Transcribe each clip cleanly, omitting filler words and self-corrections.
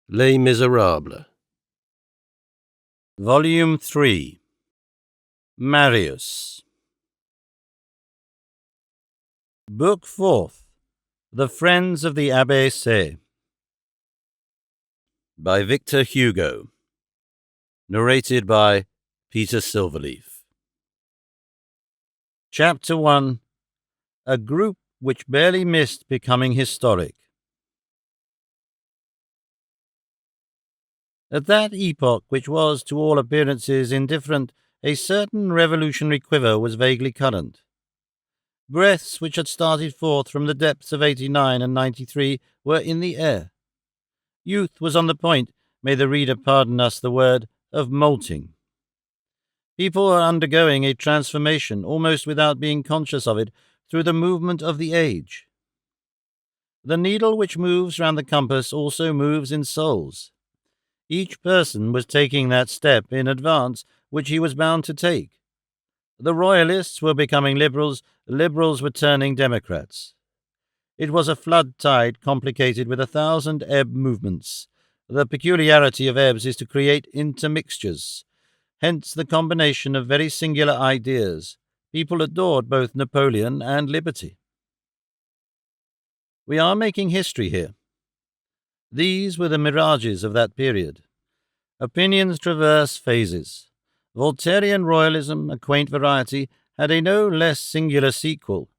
Les Misérables. Volume 3. Marius. Book 4th. The Friends of the ABC. By Victor Hugo. Narrated by Peter Silverleaf. Chapter 1. A group which barely missed becoming historic. At that epoch, which was to all appearances indifferent, a certain revolutionary quiver was vaguely current. Breaths which had started forth from the depths of 89 and 93 were in the air. Youth was on the point, may the reader pardon us the word, of molting. People are undergoing a transformation, almost without being conscious of it, through the movement of the age. The needle which moves round the compass also moves in souls. Each person was taking that step in advance which he was bound to take. The Royalists were becoming Liberals, Liberals were turning Democrats. It was a flood tide complicated with 1,000 ebb movements. The peculiarity of ebbs is to create intermixtures. Hence the combination of very singular ideas. People adored both Napoleon and liberty. We are making history here. These were the mirages of that period. Opinions traverse phases. Voltairean royalism, a quaint variety, had a no less singular sequel,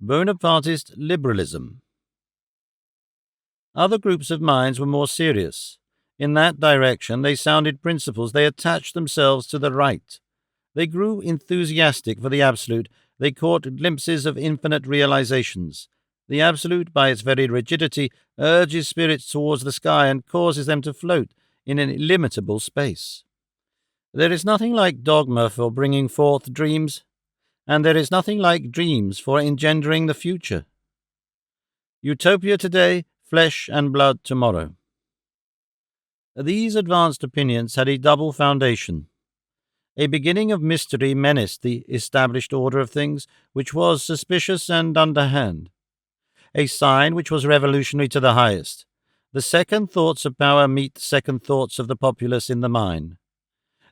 Bonapartist liberalism. Other groups of minds were more serious. In that direction they sounded principles, they attached themselves to the right. They grew enthusiastic for the absolute, they caught glimpses of infinite realizations. The absolute, by its very rigidity, urges spirits towards the sky and causes them to float in an illimitable space. There is nothing like dogma for bringing forth dreams, and there is nothing like dreams for engendering the future. Utopia today, flesh and blood tomorrow. These advanced opinions had a double foundation. A beginning of mystery menaced the established order of things, which was suspicious and underhand. A sign which was revolutionary to the highest. The second thoughts of power meet the second thoughts of the populace in the mind.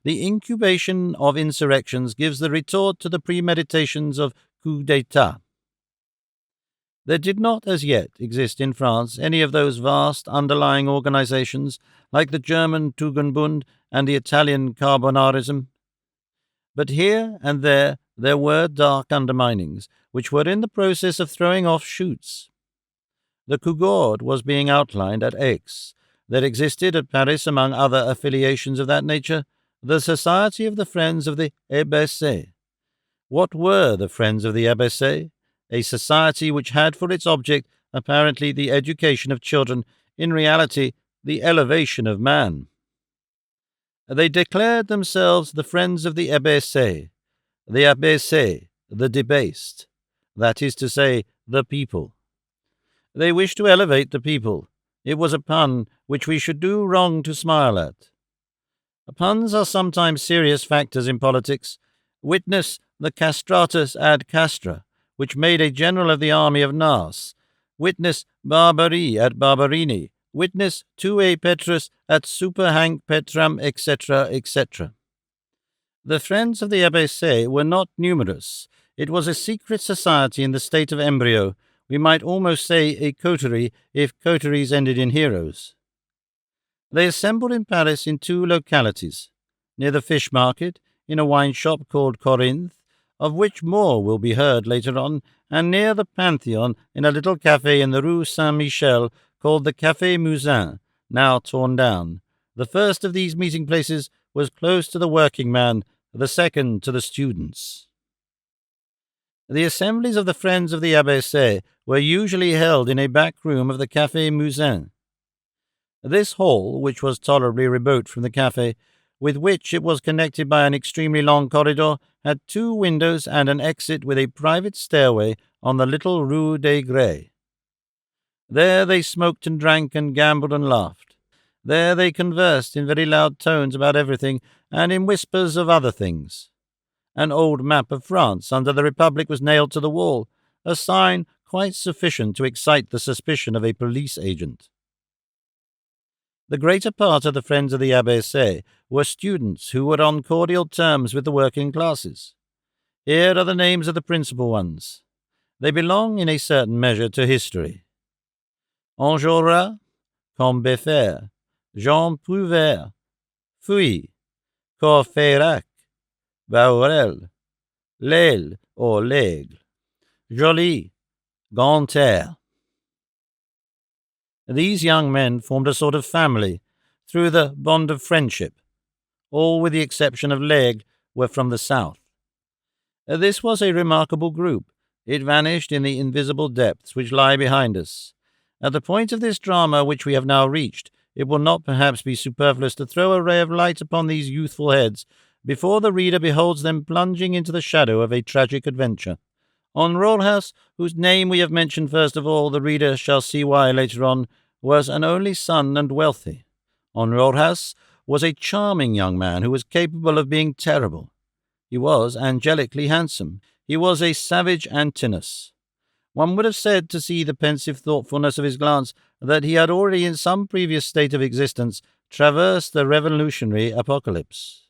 The incubation of insurrections gives the retort to the premeditations of coups d'etat. There did not as yet exist in France any of those vast underlying organizations like the German Tugendbund and the Italian Carbonarism. But here and there were dark underminings, which were in the process of throwing off shoots. The Cougourde was being outlined at Aix. There existed at Paris, among other affiliations of that nature, the Society of the Friends of the ABC. What were the Friends of the ABC? A society which had for its object, apparently, the education of children, in reality, the elevation of man. They declared themselves the Friends of the ABC, the debased, that is to say, the people. They wished to elevate the people. It was a pun which we should do wrong to smile at. Puns are sometimes serious factors in politics. Witness the castratus ad castra, which made a general of the army of Nas. Witness Barbari at Barberini. Witness Tue Petrus at Super Hanc Petram, etc., etc. The Friends of the ABC were not numerous. It was a secret society in the state of embryo. We might almost say a coterie, if coteries ended in heroes. They assembled in Paris in 2 localities, near the fish market, in a wine shop called Corinth, of which more will be heard later on, and near the Pantheon in a little café in the Rue Saint-Michel called the Café Musin, now torn down. The first of these meeting places was close to the working man, the second to the students. The assemblies of the Friends of the ABC were usually held in a back room of the Café Musin. This hall, which was tolerably remote from the café, with which it was connected by an extremely long corridor, had 2 windows and an exit with a private stairway on the little Rue des Grès. There they smoked and drank and gambled and laughed. There they conversed in very loud tones about everything and in whispers of other things. An old map of France under the Republic was nailed to the wall, a sign quite sufficient to excite the suspicion of a police agent. The greater part of the friends of the ABC were students who were on cordial terms with the working classes. Here are the names of the principal ones. They belong in a certain measure to history. Enjolras, Combeferre, Jean Prouvaire, Feuilly, Courfeyrac, Bahorel, Lesgle, Joly, Grantaire. These young men formed a sort of family through the bond of friendship. All, with the exception of Lesgle, were from the south. This was a remarkable group. It vanished in the invisible depths which lie behind us. At the point of this drama which we have now reached, it will not perhaps be superfluous to throw a ray of light upon these youthful heads before the reader beholds them plunging into the shadow of a tragic adventure. Enjolras, whose name we have mentioned first of all, the reader shall see why later on, was an only son and wealthy. Enjolras was a charming young man who was capable of being terrible. He was angelically handsome. He was a savage Antinous. One would have said, to see the pensive thoughtfulness of his glance, that he had already in some previous state of existence traversed the revolutionary apocalypse.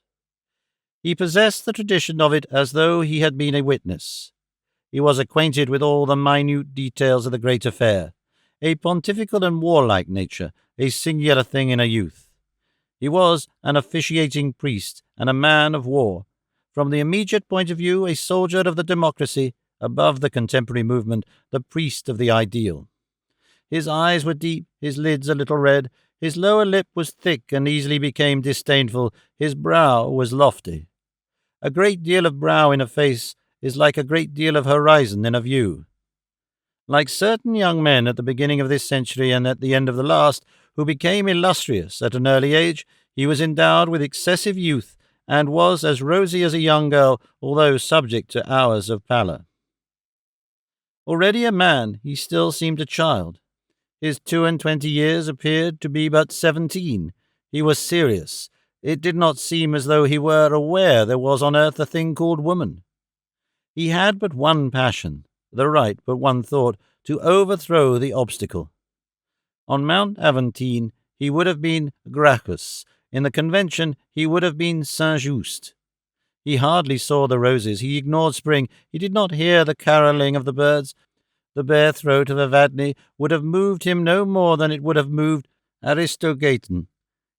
He possessed the tradition of it as though he had been a witness. He was acquainted with all the minute details of the great affair, a pontifical and warlike nature, a singular thing in a youth. He was an officiating priest and a man of war. From the immediate point of view, a soldier of the democracy, above the contemporary movement, the priest of the ideal. His eyes were deep, his lids a little red, his lower lip was thick and easily became disdainful, his brow was lofty. A great deal of brow in a face is like a great deal of horizon in a view. Like certain young men at the beginning of this century and at the end of the last, who became illustrious at an early age, he was endowed with excessive youth, and was as rosy as a young girl, although subject to hours of pallor. Already a man, he still seemed a child. His 22 years appeared to be but 17. He was serious. It did not seem as though he were aware there was on earth a thing called woman. He had but one passion, the right, but one thought, to overthrow the obstacle. On Mount Aventine he would have been Gracchus. In the Convention he would have been Saint-Just. He hardly saw the roses, he ignored spring, he did not hear the carolling of the birds. The bare throat of Evadne would have moved him no more than it would have moved Aristogeiton.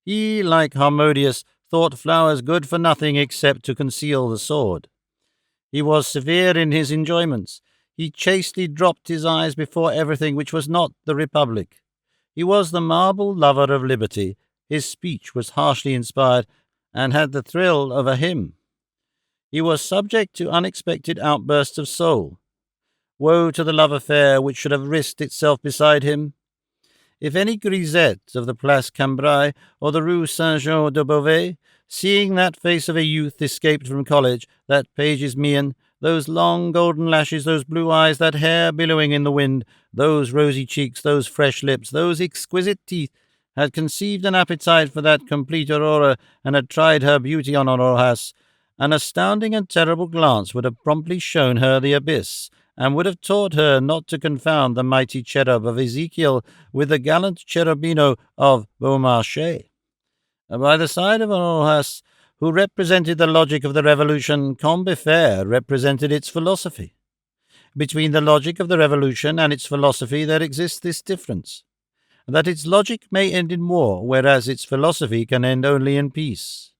He, like Harmodius, thought flowers good for nothing except to conceal the sword. He was severe in his enjoyments. He chastely dropped his eyes before everything which was not the Republic. He was the marble lover of liberty. His speech was harshly inspired, and had the thrill of a hymn. He was subject to unexpected outbursts of soul. Woe to the love affair which should have risked itself beside him. If any grisette of the Place Cambrai or the Rue Saint-Jean-de-Beauvais, seeing that face of a youth escaped from college, that page's mien, those long golden lashes, those blue eyes, that hair billowing in the wind, those rosy cheeks, those fresh lips, those exquisite teeth, had conceived an appetite for that complete Aurora, and had tried her beauty on Enjolras, an astounding and terrible glance would have promptly shown her the abyss, and would have taught her not to confound the mighty cherub of Ezekiel with the gallant cherubino of Beaumarchais. By the side of Enjolras, who represented the logic of the Revolution, Combeferre represented its philosophy. Between the logic of the Revolution and its philosophy there exists this difference, that its logic may end in war, whereas its philosophy can end only in peace.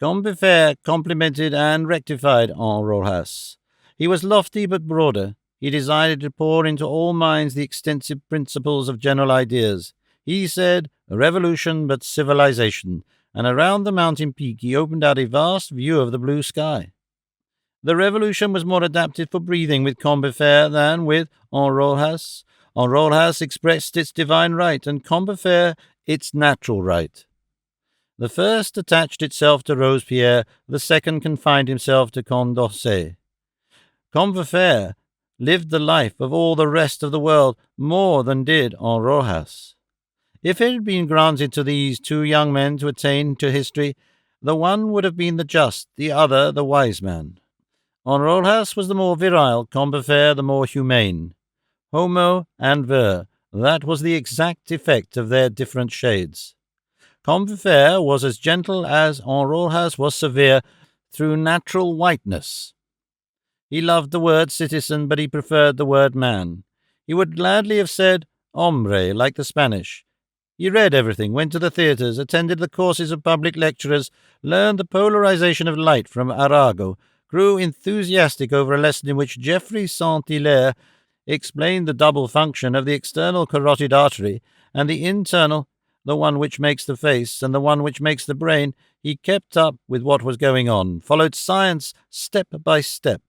Combeferre complimented and rectified Enjolras. He was lofty but broader. He desired to pour into all minds the extensive principles of general ideas. He said, revolution but civilization, and around the mountain peak he opened out a vast view of the blue sky. The revolution was more adapted for breathing with Combeferre than with Enjolras. Enjolras expressed its divine right, and Combeferre its natural right. The first attached itself to Robespierre, the second confined himself to Condorcet. Combeferre lived the life of all the rest of the world more than did Enjolras. If it had been granted to these two young men to attain to history, the one would have been the just, the other the wise man. Enjolras was the more virile, Combeferre the more humane. Homo and ver, that was the exact effect of their different shades. Combeferre was as gentle as Enjolras was severe through natural whiteness. He loved the word citizen, but he preferred the word man. He would gladly have said hombre, like the Spanish. He read everything, went to the theatres, attended the courses of public lecturers, learned the polarization of light from Arago, grew enthusiastic over a lesson in which Geoffroy Saint-Hilaire explained the double function of the external carotid artery and the internal, the one which makes the face and the one which makes the brain. He kept up with what was going on, followed science step by step,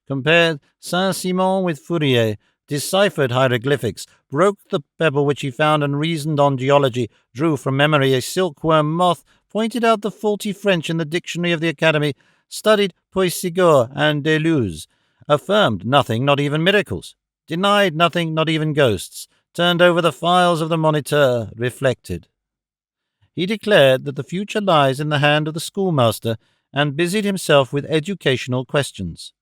compared Saint-Simon with Fourier, deciphered hieroglyphics, broke the pebble which he found and reasoned on geology, drew from memory a silkworm moth, pointed out the faulty French in the dictionary of the Academy, studied Puységur and Deleuze, affirmed nothing, not even miracles, denied nothing, not even ghosts, turned over the files of the Moniteur, reflected. He declared that the future lies in the hand of the schoolmaster, and busied himself with educational questions.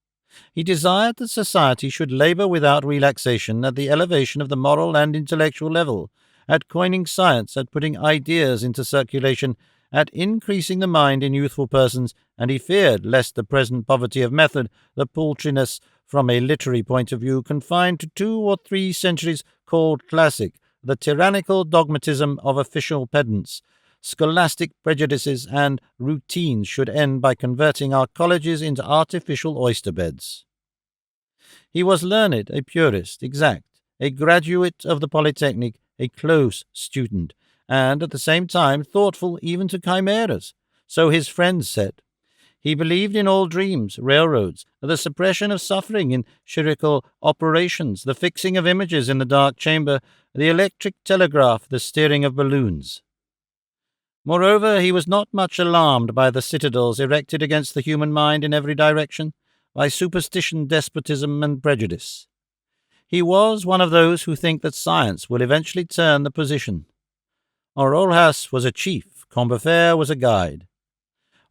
He desired that society should labour without relaxation at the elevation of the moral and intellectual level, at coining science, at putting ideas into circulation, at increasing the mind in youthful persons, and he feared lest the present poverty of method, the paltriness from a literary point of view confined to 2 or 3 centuries called classic, the tyrannical dogmatism of official pedants, scholastic prejudices and routines should end by converting our colleges into artificial oyster-beds. He was learned, a purist, exact, a graduate of the Polytechnic, a close student, and at the same time thoughtful even to chimeras, so his friends said. He believed in all dreams, railroads, the suppression of suffering in chirurgical operations, the fixing of images in the dark chamber, the electric telegraph, the steering of balloons. Moreover, he was not much alarmed by the citadels erected against the human mind in every direction, by superstition, despotism, and prejudice. He was one of those who think that science will eventually turn the position. Enjolras was a chief, Combeferre was a guide.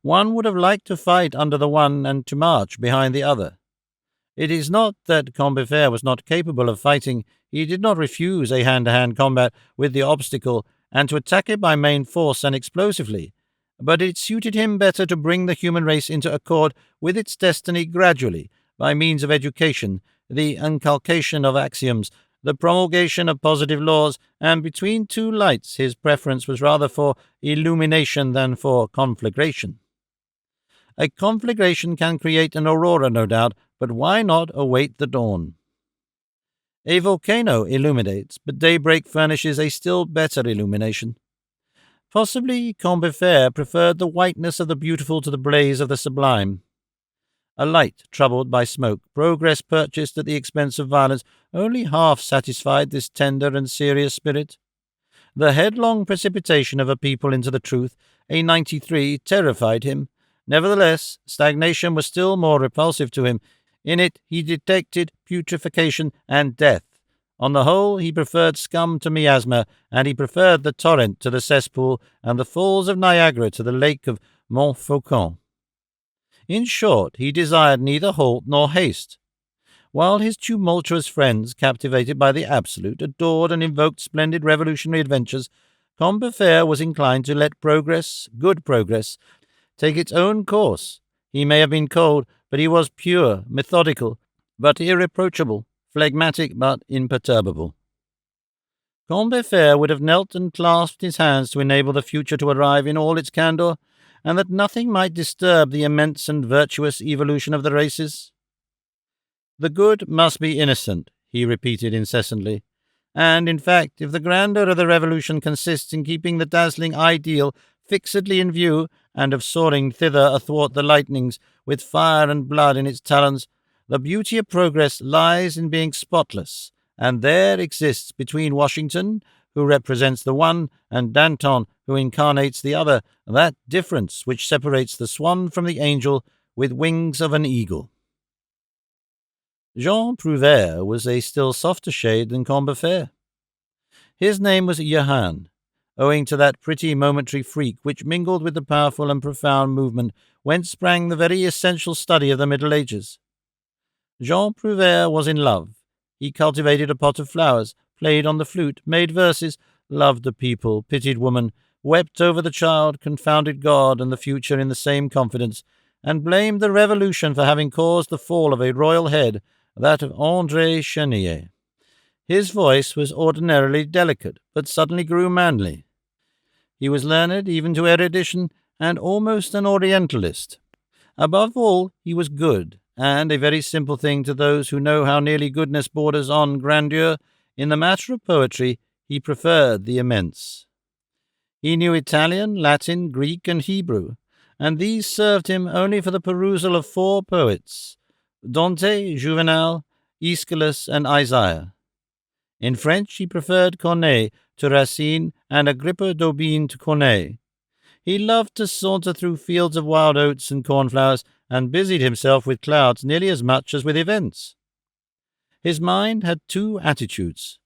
One would have liked to fight under the one and to march behind the other. It is not that Combeferre was not capable of fighting. He did not refuse a hand-to-hand combat with the obstacle and to attack it by main force and explosively, but it suited him better to bring the human race into accord with its destiny gradually, by means of education, the inculcation of axioms, the promulgation of positive laws, and between 2 lights his preference was rather for illumination than for conflagration. A conflagration can create an aurora, no doubt, but why not await the dawn? A volcano illuminates, but daybreak furnishes a still better illumination. Possibly Combeferre preferred the whiteness of the beautiful to the blaze of the sublime. A light troubled by smoke, progress purchased at the expense of violence, only half satisfied this tender and serious spirit. The headlong precipitation of a people into the truth, a 93, terrified him. Nevertheless, stagnation was still more repulsive to him. In it he detected putrefaction and death. On the whole, he preferred scum to miasma, and he preferred the torrent to the cesspool, and the falls of Niagara to the lake of Montfaucon. In short, he desired neither halt nor haste. While his tumultuous friends, captivated by the absolute, adored and invoked splendid revolutionary adventures, Combeferre was inclined to let progress, good progress, take its own course. He may have been cold, but he was pure, methodical, but irreproachable, phlegmatic, but imperturbable. Combeferre would have knelt and clasped his hands to enable the future to arrive in all its candour, and that nothing might disturb the immense and virtuous evolution of the races. The good must be innocent, he repeated incessantly, and, in fact, if the grandeur of the revolution consists in keeping the dazzling ideal fixedly in view, and of soaring thither athwart the lightnings, with fire and blood in its talons, the beauty of progress lies in being spotless, and there exists between Washington, who represents the one, and Danton, who incarnates the other, that difference which separates the swan from the angel with wings of an eagle. Jean Prouvaire was a still softer shade than Combeferre. His name was Johann, owing to that pretty momentary freak which mingled with the powerful and profound movement whence sprang the very essential study of the Middle Ages. Jean Prouvaire was in love. He cultivated a pot of flowers, played on the flute, made verses, loved the people, pitied woman, wept over the child, confounded God and the future in the same confidence, and blamed the Revolution for having caused the fall of a royal head, that of André Chenier. His voice was ordinarily delicate, but suddenly grew manly. He was learned even to erudition, and almost an Orientalist. Above all, he was good, and a very simple thing to those who know how nearly goodness borders on grandeur. In the matter of poetry, he preferred the immense. He knew Italian, Latin, Greek, and Hebrew, and these served him only for the perusal of 4 poets, Dante, Juvenal, Aeschylus, and Isaiah. In French he preferred Corneille to Racine and Agrippa d'Aubigné to Corneille. He loved to saunter through fields of wild oats and cornflowers, and busied himself with clouds nearly as much as with events. His mind had 2 attitudes,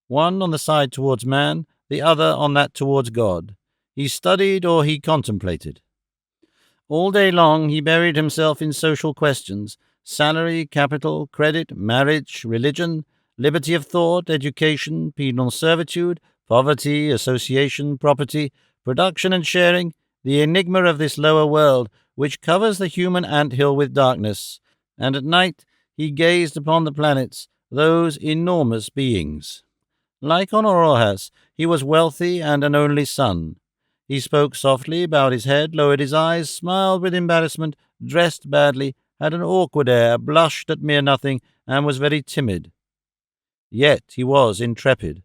one on the side towards man, the other on that towards God. He studied or he contemplated. All day long he buried himself in social questions: salary, capital, credit, marriage, religion, liberty of thought, education, penal servitude, poverty, association, property, production and sharing, the enigma of this lower world, which covers the human ant-hill with darkness, and at night he gazed upon the planets, those enormous beings. Like Enjolras, he was wealthy and an only son. He spoke softly, bowed his head, lowered his eyes, smiled with embarrassment, dressed badly, had an awkward air, blushed at mere nothing, and was very timid. Yet he was intrepid.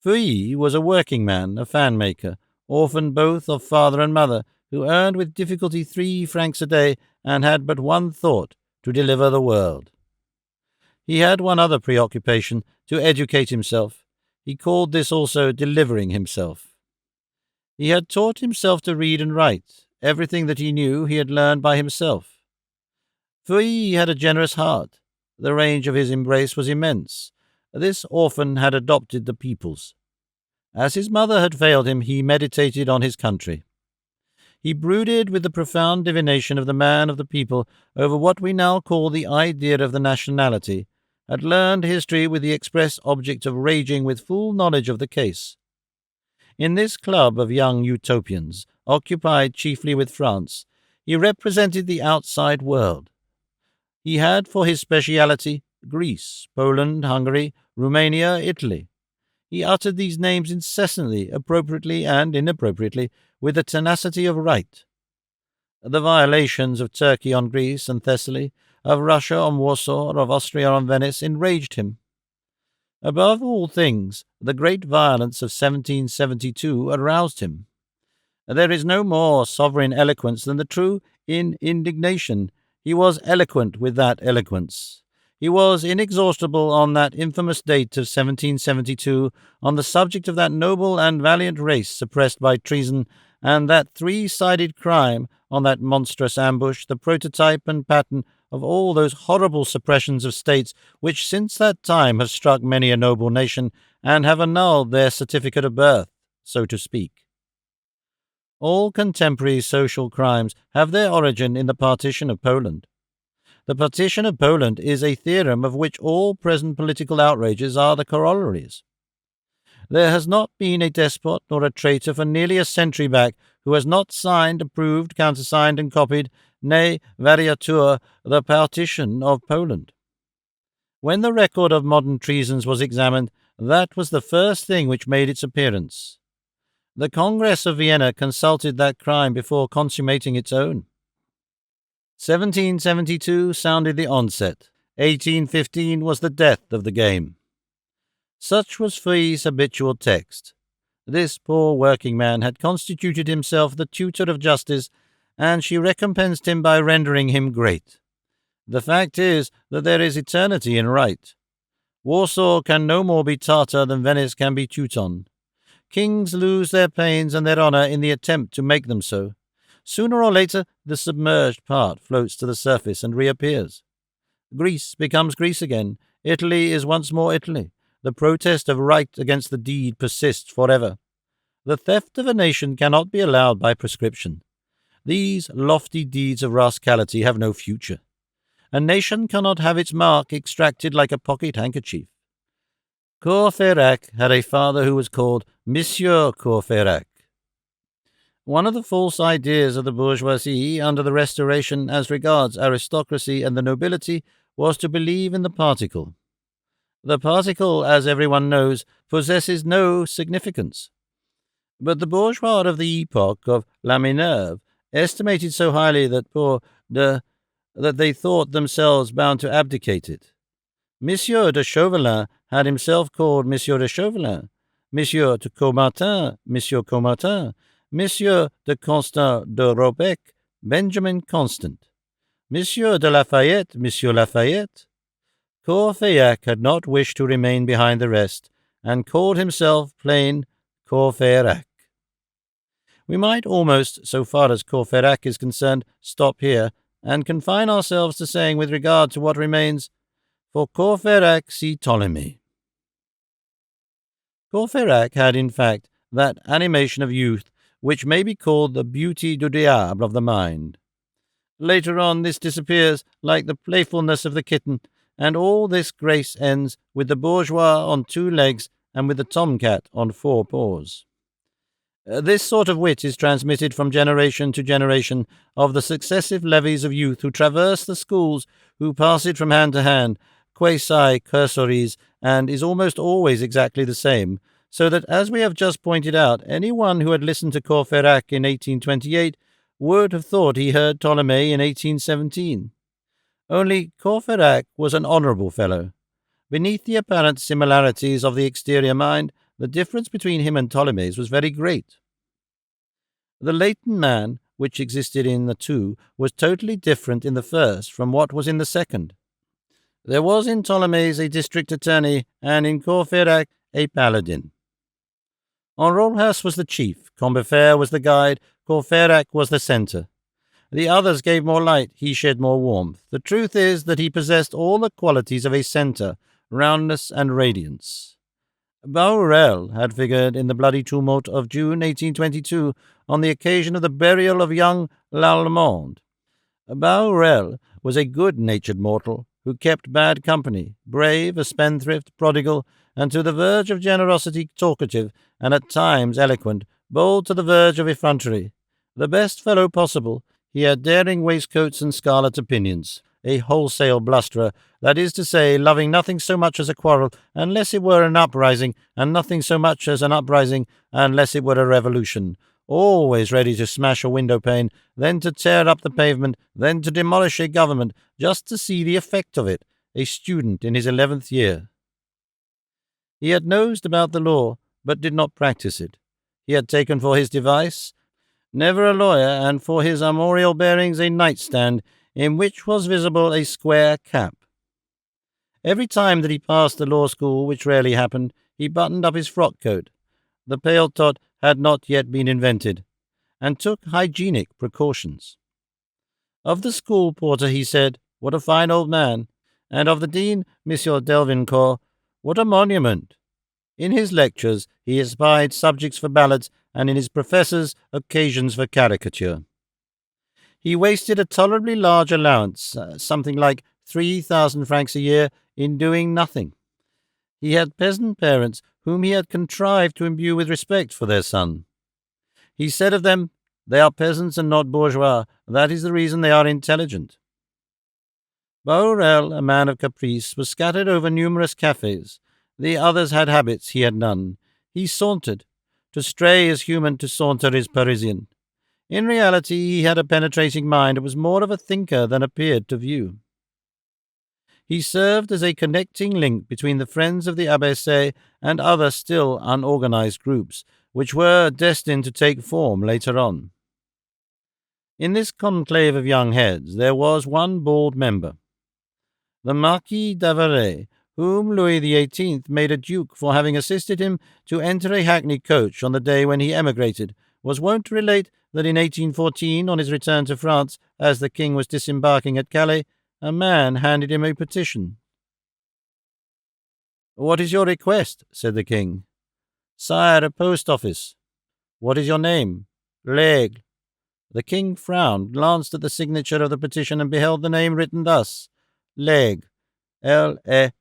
Feuilly was a working man, a fan-maker, orphan both of father and mother, who earned with difficulty 3 francs a day, and had but one thought, to deliver the world. He had one other preoccupation, to educate himself. He called this also delivering himself. He had taught himself to read and write. Everything that he knew he had learned by himself. Feuilly had a generous heart. The range of his embrace was immense. This orphan had adopted the people's. As his mother had failed him, he meditated on his country. He brooded with the profound divination of the man of the people over what we now call the idea of the nationality, had learned history with the express object of raging with full knowledge of the case. In this club of young utopians, occupied chiefly with France, he represented the outside world. He had for his speciality Greece, Poland, Hungary, Romania, Italy. He uttered these names incessantly, appropriately and inappropriately, with the tenacity of right. The violations of Turkey on Greece and Thessaly, of Russia on Warsaw, of Austria on Venice, enraged him. Above all things, the great violence of 1772 aroused him. There is no more sovereign eloquence than the true in indignation. He was eloquent with that eloquence. He was inexhaustible on that infamous date of 1772, on the subject of that noble and valiant race suppressed by treason, and that 3-sided crime, on that monstrous ambush, the prototype and pattern of all those horrible suppressions of states which since that time have struck many a noble nation, and have annulled their certificate of birth, so to speak. All contemporary social crimes have their origin in the partition of Poland. The partition of Poland is a theorem of which all present political outrages are the corollaries. There has not been a despot nor a traitor for nearly a century back who has not signed, approved, countersigned, and copied, nay, variatur, the partition of Poland. When the record of modern treasons was examined, that was the first thing which made its appearance. The Congress of Vienna consulted that crime before consummating its own. 1772 sounded the onset. 1815 was the death of the game. Such was Feuilly's habitual text. This poor working man had constituted himself the tutor of justice, and she recompensed him by rendering him great. The fact is that there is eternity in right. Warsaw can no more be Tartar than Venice can be Teuton. Kings lose their pains and their honour in the attempt to make them so. Sooner or later, the submerged part floats to the surface and reappears. Greece becomes Greece again. Italy is once more Italy. The protest of right against the deed persists forever. The theft of a nation cannot be allowed by prescription. These lofty deeds of rascality have no future. A nation cannot have its mark extracted like a pocket handkerchief. Courfeyrac had a father who was called Monsieur Courfeyrac. One of the false ideas of the bourgeoisie under the Restoration as regards aristocracy and the nobility was to believe in the particle. The particle, as everyone knows, possesses no significance. But the bourgeois of the epoch of La Minerve estimated so highly that that they thought themselves bound to abdicate it. Monsieur de Chauvelin had himself called Monsieur de Chauvelin, Monsieur de Caumartin, Monsieur Caumartin, Monsieur de Constant de Robec, Benjamin Constant, Monsieur de Lafayette, Monsieur Lafayette. Courfeyrac had not wished to remain behind the rest, and called himself plain Courfeyrac. We might almost, so far as Courfeyrac is concerned, stop here, and confine ourselves to saying with regard to what remains, for Courfeyrac see Ptolemy. Courfeyrac had, in fact, that animation of youth which may be called the beauty du diable of the mind. Later on this disappears like the playfulness of the kitten, and all this grace ends with the bourgeois on 2 legs and with the tomcat on 4 paws. This sort of wit is transmitted from generation to generation of the successive levies of youth who traverse the schools, who pass it from hand to hand, quasi-cursories, and is almost always exactly the same, so that, as we have just pointed out, any one who had listened to Courfeyrac in 1828 would have thought he heard Ptolemy in 1817. Only Courfeyrac was an honourable fellow. Beneath the apparent similarities of the exterior mind, the difference between him and Ptolemy's was very great. The latent man, which existed in the two, was totally different in the first from what was in the second. There was in Ptolemy's a district attorney, and in Courfeyrac a paladin. Enjolras was the chief, Combeferre was the guide, Courfeyrac was the centre. The others gave more light, he shed more warmth. The truth is that he possessed all the qualities of a centre, roundness and radiance. Bahorel had figured in the bloody tumult of June 1822 on the occasion of the burial of young L'Allemand. Bahorel was a good-natured mortal who kept bad company, brave, a spendthrift, prodigal, and to the verge of generosity talkative, and at times eloquent, bold to the verge of effrontery. The best fellow possible, he had daring waistcoats and scarlet opinions, a wholesale blusterer, that is to say, loving nothing so much as a quarrel, unless it were an uprising, and nothing so much as an uprising, unless it were a revolution, always ready to smash a window-pane, then to tear up the pavement, then to demolish a government, just to see the effect of it, a student in his 11th year. He had nosed about the law, but did not practice it. He had taken for his device, never a lawyer, and for his armorial bearings a nightstand, in which was visible a square cap. Every time that he passed the law school, which rarely happened, he buttoned up his frock-coat. The paletot had not yet been invented, and took hygienic precautions. Of the school porter he said, "What a fine old man," and of the dean, Monsieur Delvincourt, "What a monument." In his lectures he espied subjects for ballads, and in his professors occasions for caricature. He wasted a tolerably large allowance, something like 3,000 francs a year, in doing nothing. He had peasant parents whom he had contrived to imbue with respect for their son. He said of them, "They are peasants and not bourgeois. That is the reason they are intelligent." Bahorel, a man of caprice, was scattered over numerous cafes. The others had habits, he had none. He sauntered. To stray is human, to saunter is Parisian. In reality, he had a penetrating mind and was more of a thinker than appeared to view. He served as a connecting link between the friends of the ABC and other still unorganized groups, which were destined to take form later on. In this conclave of young heads there was one bald member. The Marquis d'Avaray, whom Louis XVIII made a duke for having assisted him to enter a hackney coach on the day when he emigrated, was wont to relate that in 1814, on his return to France, as the king was disembarking at Calais, a man handed him a petition. "What is your request?" said the king. "Sire, a post-office." "What is your name?" "Lesgle." The king frowned, glanced at the signature of the petition, and beheld the name written thus: Lesgle, Lesgle.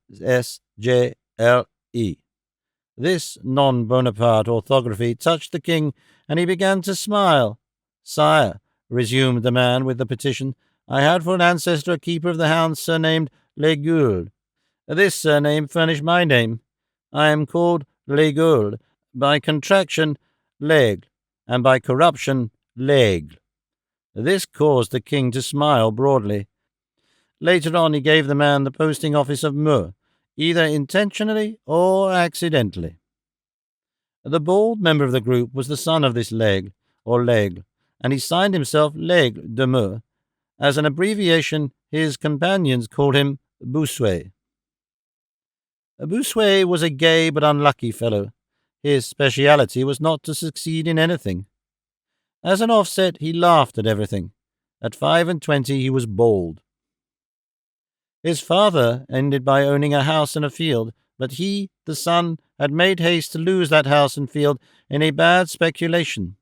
This non-Bonaparte orthography touched the king, and he began to smile. "Sire," resumed the man with the petition, "I had for an ancestor a keeper of the hounds surnamed Lesgle. This surname furnished my name. I am called Lesgle, by contraction Lesgle, and by corruption Lesgle." This caused the king to smile broadly. Later on he gave the man the posting office of Meux, either intentionally or accidentally. The bald member of the group was the son of this Lesgle, and he signed himself Lesgle de Meux. As an abbreviation, his companions called him Bossuet. Bossuet was a gay but unlucky fellow. His speciality was not to succeed in anything. As an offset, he laughed at everything. At 25 he was bald. His father ended by owning a house and a field, but he, the son, had made haste to lose that house and field in a bad speculation.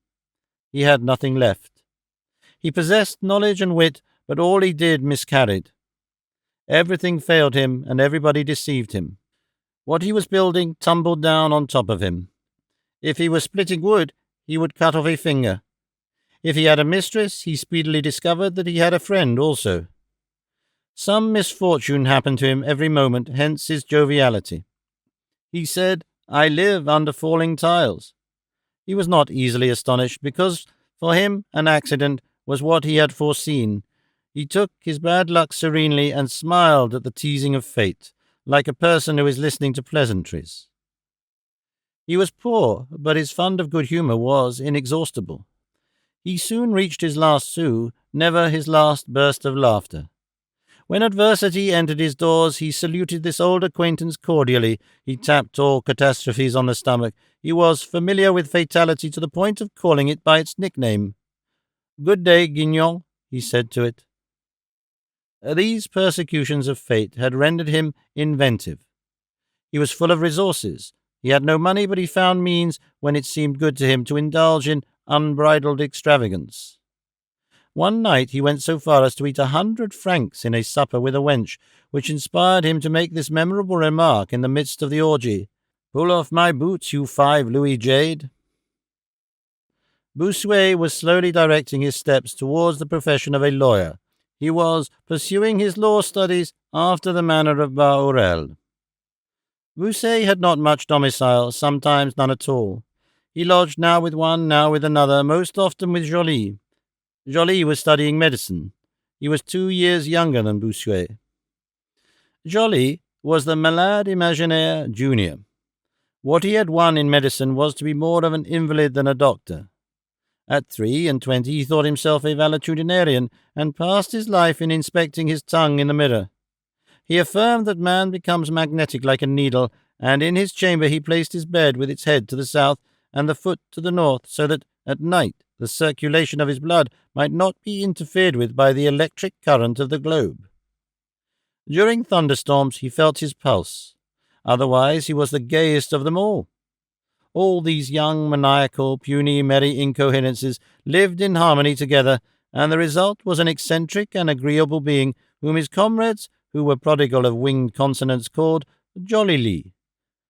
He had nothing left. He possessed knowledge and wit, but all he did miscarried. Everything failed him, and everybody deceived him. What he was building tumbled down on top of him. If he was splitting wood, he would cut off a finger. If he had a mistress, he speedily discovered that he had a friend also. Some misfortune happened to him every moment, hence his joviality. He said, "I live under falling tiles." He was not easily astonished, because for him an accident was what he had foreseen. He took his bad luck serenely and smiled at the teasing of fate, like a person who is listening to pleasantries. He was poor, but his fund of good humour was inexhaustible. He soon reached his last sou, never his last burst of laughter. When adversity entered his doors, he saluted this old acquaintance cordially. He tapped all catastrophes on the stomach. He was familiar with fatality to the point of calling it by its nickname. "Good day, Guignon," he said to it. These persecutions of fate had rendered him inventive. He was full of resources. He had no money, but he found means, when it seemed good to him, to indulge in unbridled extravagance. One night he went so far as to eat 100 francs in a supper with a wench, which inspired him to make this memorable remark in the midst of the orgy: "Pull off my boots, you 5 Louis jade." Bossuet was slowly directing his steps towards the profession of a lawyer. He was pursuing his law studies after the manner of Bahorel. Bossuet had not much domicile, sometimes none at all. He lodged now with one, now with another, most often with Joly. Joly was studying medicine. He was 2 years younger than Bossuet. Joly was the malade imaginaire junior. What he had won in medicine was to be more of an invalid than a doctor. At 23 he thought himself a valetudinarian, and passed his life in inspecting his tongue in the mirror. He affirmed that man becomes magnetic like a needle, and in his chamber he placed his bed with its head to the south and the foot to the north, so that at night the circulation of his blood might not be interfered with by the electric current of the globe. During thunderstorms he felt his pulse. Otherwise he was the gayest of them all. All these young, maniacal, puny, merry incoherences lived in harmony together, and the result was an eccentric and agreeable being whom his comrades, who were prodigal of winged consonants, called Jollily.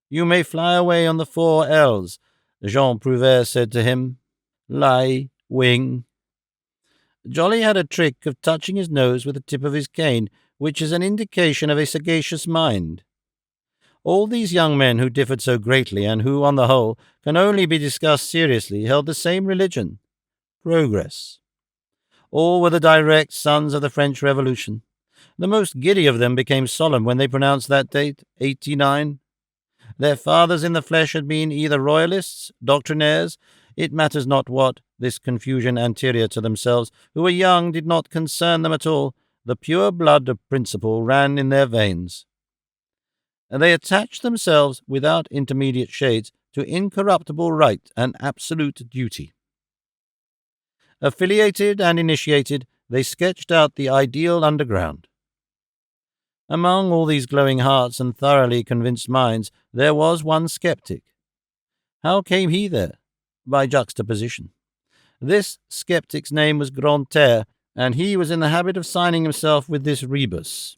"You may fly away on the 4 L's," Jean Prouvaire said to him. "Lie, wing." Joly had a trick of touching his nose with the tip of his cane, which is an indication of a sagacious mind. All these young men who differed so greatly, and who, on the whole, can only be discussed seriously, held the same religion: progress. All were the direct sons of the French Revolution. The most giddy of them became solemn when they pronounced that date, 89. Their fathers in the flesh had been either royalists, doctrinaires, it matters not what, this confusion anterior to themselves, who were young, did not concern them at all. The pure blood of principle ran in their veins. And they attached themselves, without intermediate shades, to incorruptible right and absolute duty. Affiliated and initiated, they sketched out the ideal underground. Among all these glowing hearts and thoroughly convinced minds, there was one skeptic. How came he there? By juxtaposition. This skeptic's name was Grantaire, and he was in the habit of signing himself with this rebus.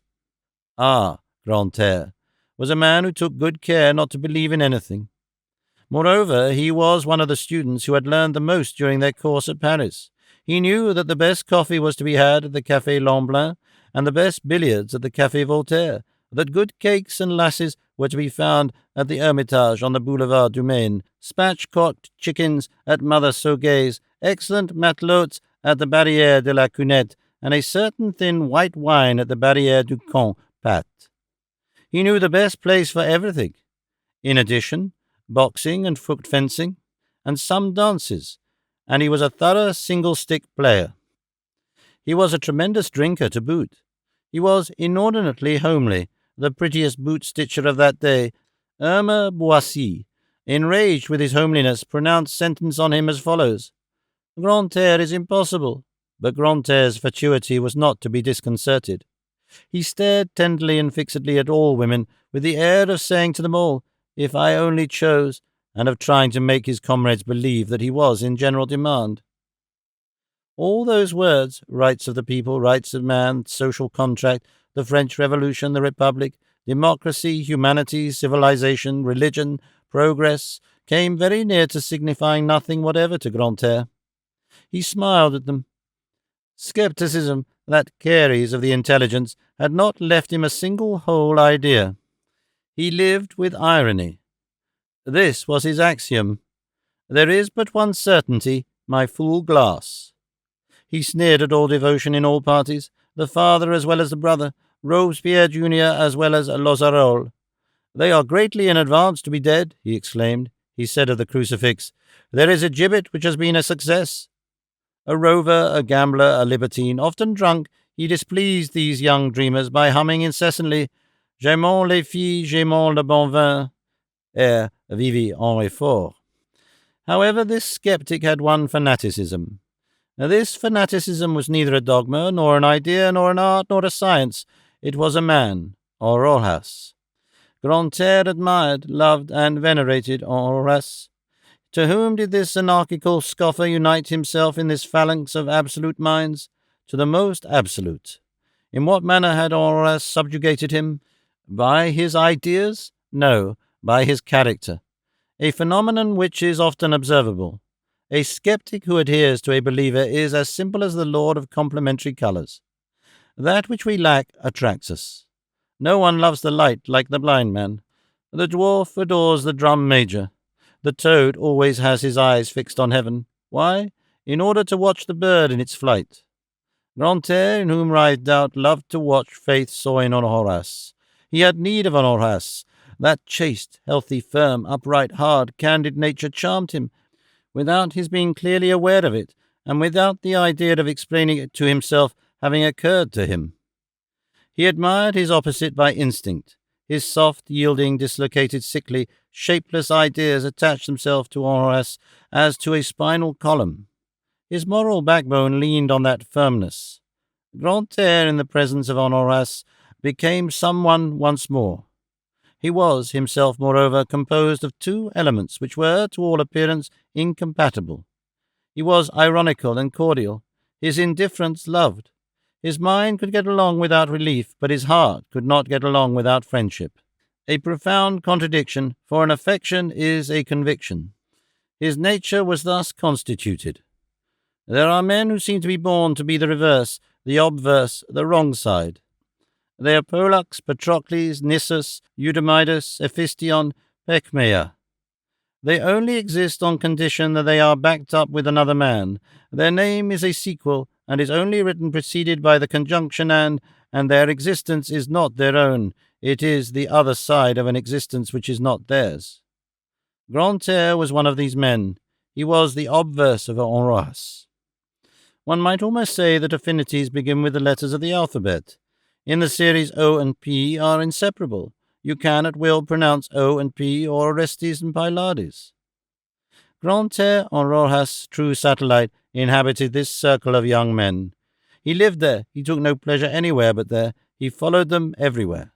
Grantaire was a man who took good care not to believe in anything. Moreover, he was one of the students who had learned the most during their course at Paris. He knew that the best coffee was to be had at the Café Lemblin, and the best billiards at the Café Voltaire, that good cakes and lasses were to be found at the Hermitage on the Boulevard du Maine, spatch-cocked chickens at Mother Sauguet's, excellent matelotes at the Barrière de la Cunette, and a certain thin white wine at the Barrière du Camp Pat. He knew the best place for everything. In addition, boxing and foot fencing, and some dances, and he was a thorough single-stick player. He was a tremendous drinker to boot. He was inordinately homely. The prettiest boot-stitcher of that day, Irma Boissy, enraged with his homeliness, pronounced sentence on him as follows: "Grantaire is impossible." But Grantaire's fatuity was not to be disconcerted. He stared tenderly and fixedly at all women, with the air of saying to them all, "If I only chose," and of trying to make his comrades believe that he was in general demand. All those words, rights of the people, rights of man, social contract, the French Revolution, the Republic, democracy, humanity, civilization, religion, progress, came very near to signifying nothing whatever to Grantaire. He smiled at them. Skepticism, that caries of the intelligence, had not left him a single whole idea. He lived with irony. This was his axiom: "There is but one certainty, my full glass." He sneered at all devotion in all parties, the father as well as the brother, Robespierre Jr. as well as Lauzarol. "They are greatly in advance to be dead," he exclaimed. He said of the crucifix, "There is a gibbet which has been a success." A rover, a gambler, a libertine, often drunk, he displeased these young dreamers by humming incessantly, "J'aimons les filles, j'aimons le bon vin," air vivi en effort. However, this skeptic had one fanaticism. This fanaticism was neither a dogma, nor an idea, nor an art, nor a science. It was a man, Enjolras. Grantaire admired, loved, and venerated Enjolras. To whom did this anarchical scoffer unite himself in this phalanx of absolute minds? To the most absolute. In what manner had Enjolras subjugated him? By his ideas? No, by his character. A phenomenon which is often observable. A skeptic who adheres to a believer is as simple as the Lord of complementary colours. That which we lack attracts us. No one loves the light like the blind man. The dwarf adores the drum major. The toad always has his eyes fixed on heaven. Why? In order to watch the bird in its flight. Grantaire, in whom writhed doubt, loved to watch faith saw in Enjolras. He had need of Enjolras. That chaste, healthy, firm, upright, hard, candid nature charmed him, without his being clearly aware of it, and without the idea of explaining it to himself having occurred to him. He admired his opposite by instinct. His soft, yielding, dislocated, sickly, shapeless ideas attached themselves to Enjolras as to a spinal column. His moral backbone leaned on that firmness. Grantaire, in the presence of Enjolras, became someone once more. He was, himself, moreover, composed of two elements which were, to all appearance, incompatible. He was ironical and cordial. His indifference loved. His mind could get along without relief, but his heart could not get along without friendship. A profound contradiction, for an affection is a conviction. His nature was thus constituted. There are men who seem to be born to be the reverse, the obverse, the wrong side. They are Pollux, Patrocles, Nissus, Eudamidas, Ephistion, Pechmeia. They only exist on condition that they are backed up with another man. Their name is a sequel, and is only written preceded by the conjunction and their existence is not their own. It is the other side of an existence which is not theirs. Grantaire was one of these men. He was the obverse of Enjolras. One might almost say that affinities begin with the letters of the alphabet. In the series O and P are inseparable. You can at will pronounce O and P or Orestes and Pylades. Grantaire, Enjolras' true satellite, inhabited this circle of young men. He lived there. He took no pleasure anywhere but there. He followed them everywhere.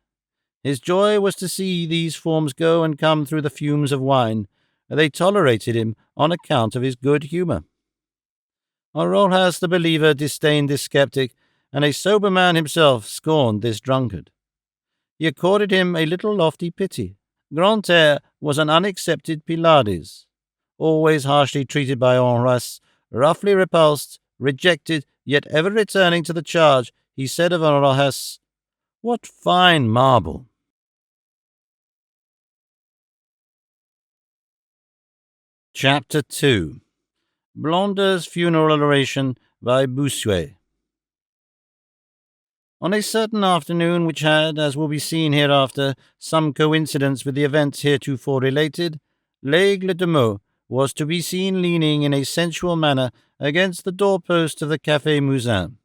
His joy was to see these forms go and come through the fumes of wine. They tolerated him on account of his good humour. Enjolras the believer disdained this skeptic, and a sober man himself scorned this drunkard. He accorded him a little lofty pity. Grantaire was an unaccepted Pylades, always harshly treated by Enjolras, roughly repulsed, rejected, yet ever returning to the charge. He said of Enjolras, "What fine marble!" Chapter 2. Blondeur's Funeral Oration by Bossuet. On a certain afternoon which had, as will be seen hereafter, some coincidence with the events heretofore related, Lesgle de Meaux was to be seen leaning in a sensual manner against the doorpost of the Café Musain.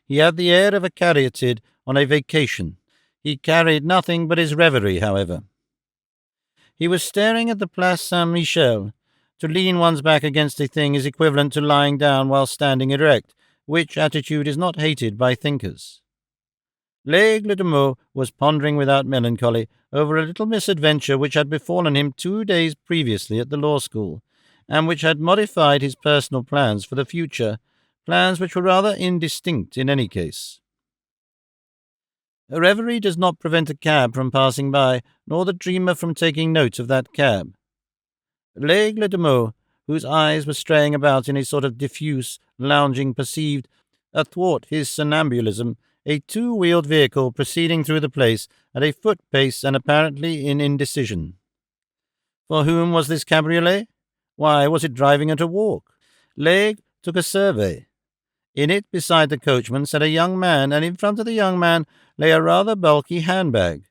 He had the air of a caryatid on a vacation. He carried nothing but his reverie, however. He was staring at the Place Saint-Michel. To lean one's back against a thing is equivalent to lying down while standing erect, which attitude is not hated by thinkers. Lesgle de Meaux was pondering without melancholy over a little misadventure which had befallen him 2 days previously at the law school, and which had modified his personal plans for the future, plans which were rather indistinct in any case. A reverie does not prevent a cab from passing by, nor the dreamer from taking note of that cab. Lesgle de Meaux, whose eyes were straying about in a sort of diffuse lounging, perceived, athwart his somnambulism, a two-wheeled vehicle proceeding through the place at a foot-pace and apparently in indecision. For whom was this cabriolet? Why was it driving at a walk? Lesgle took a survey. In it, beside the coachman, sat a young man, and in front of the young man lay a rather bulky handbag.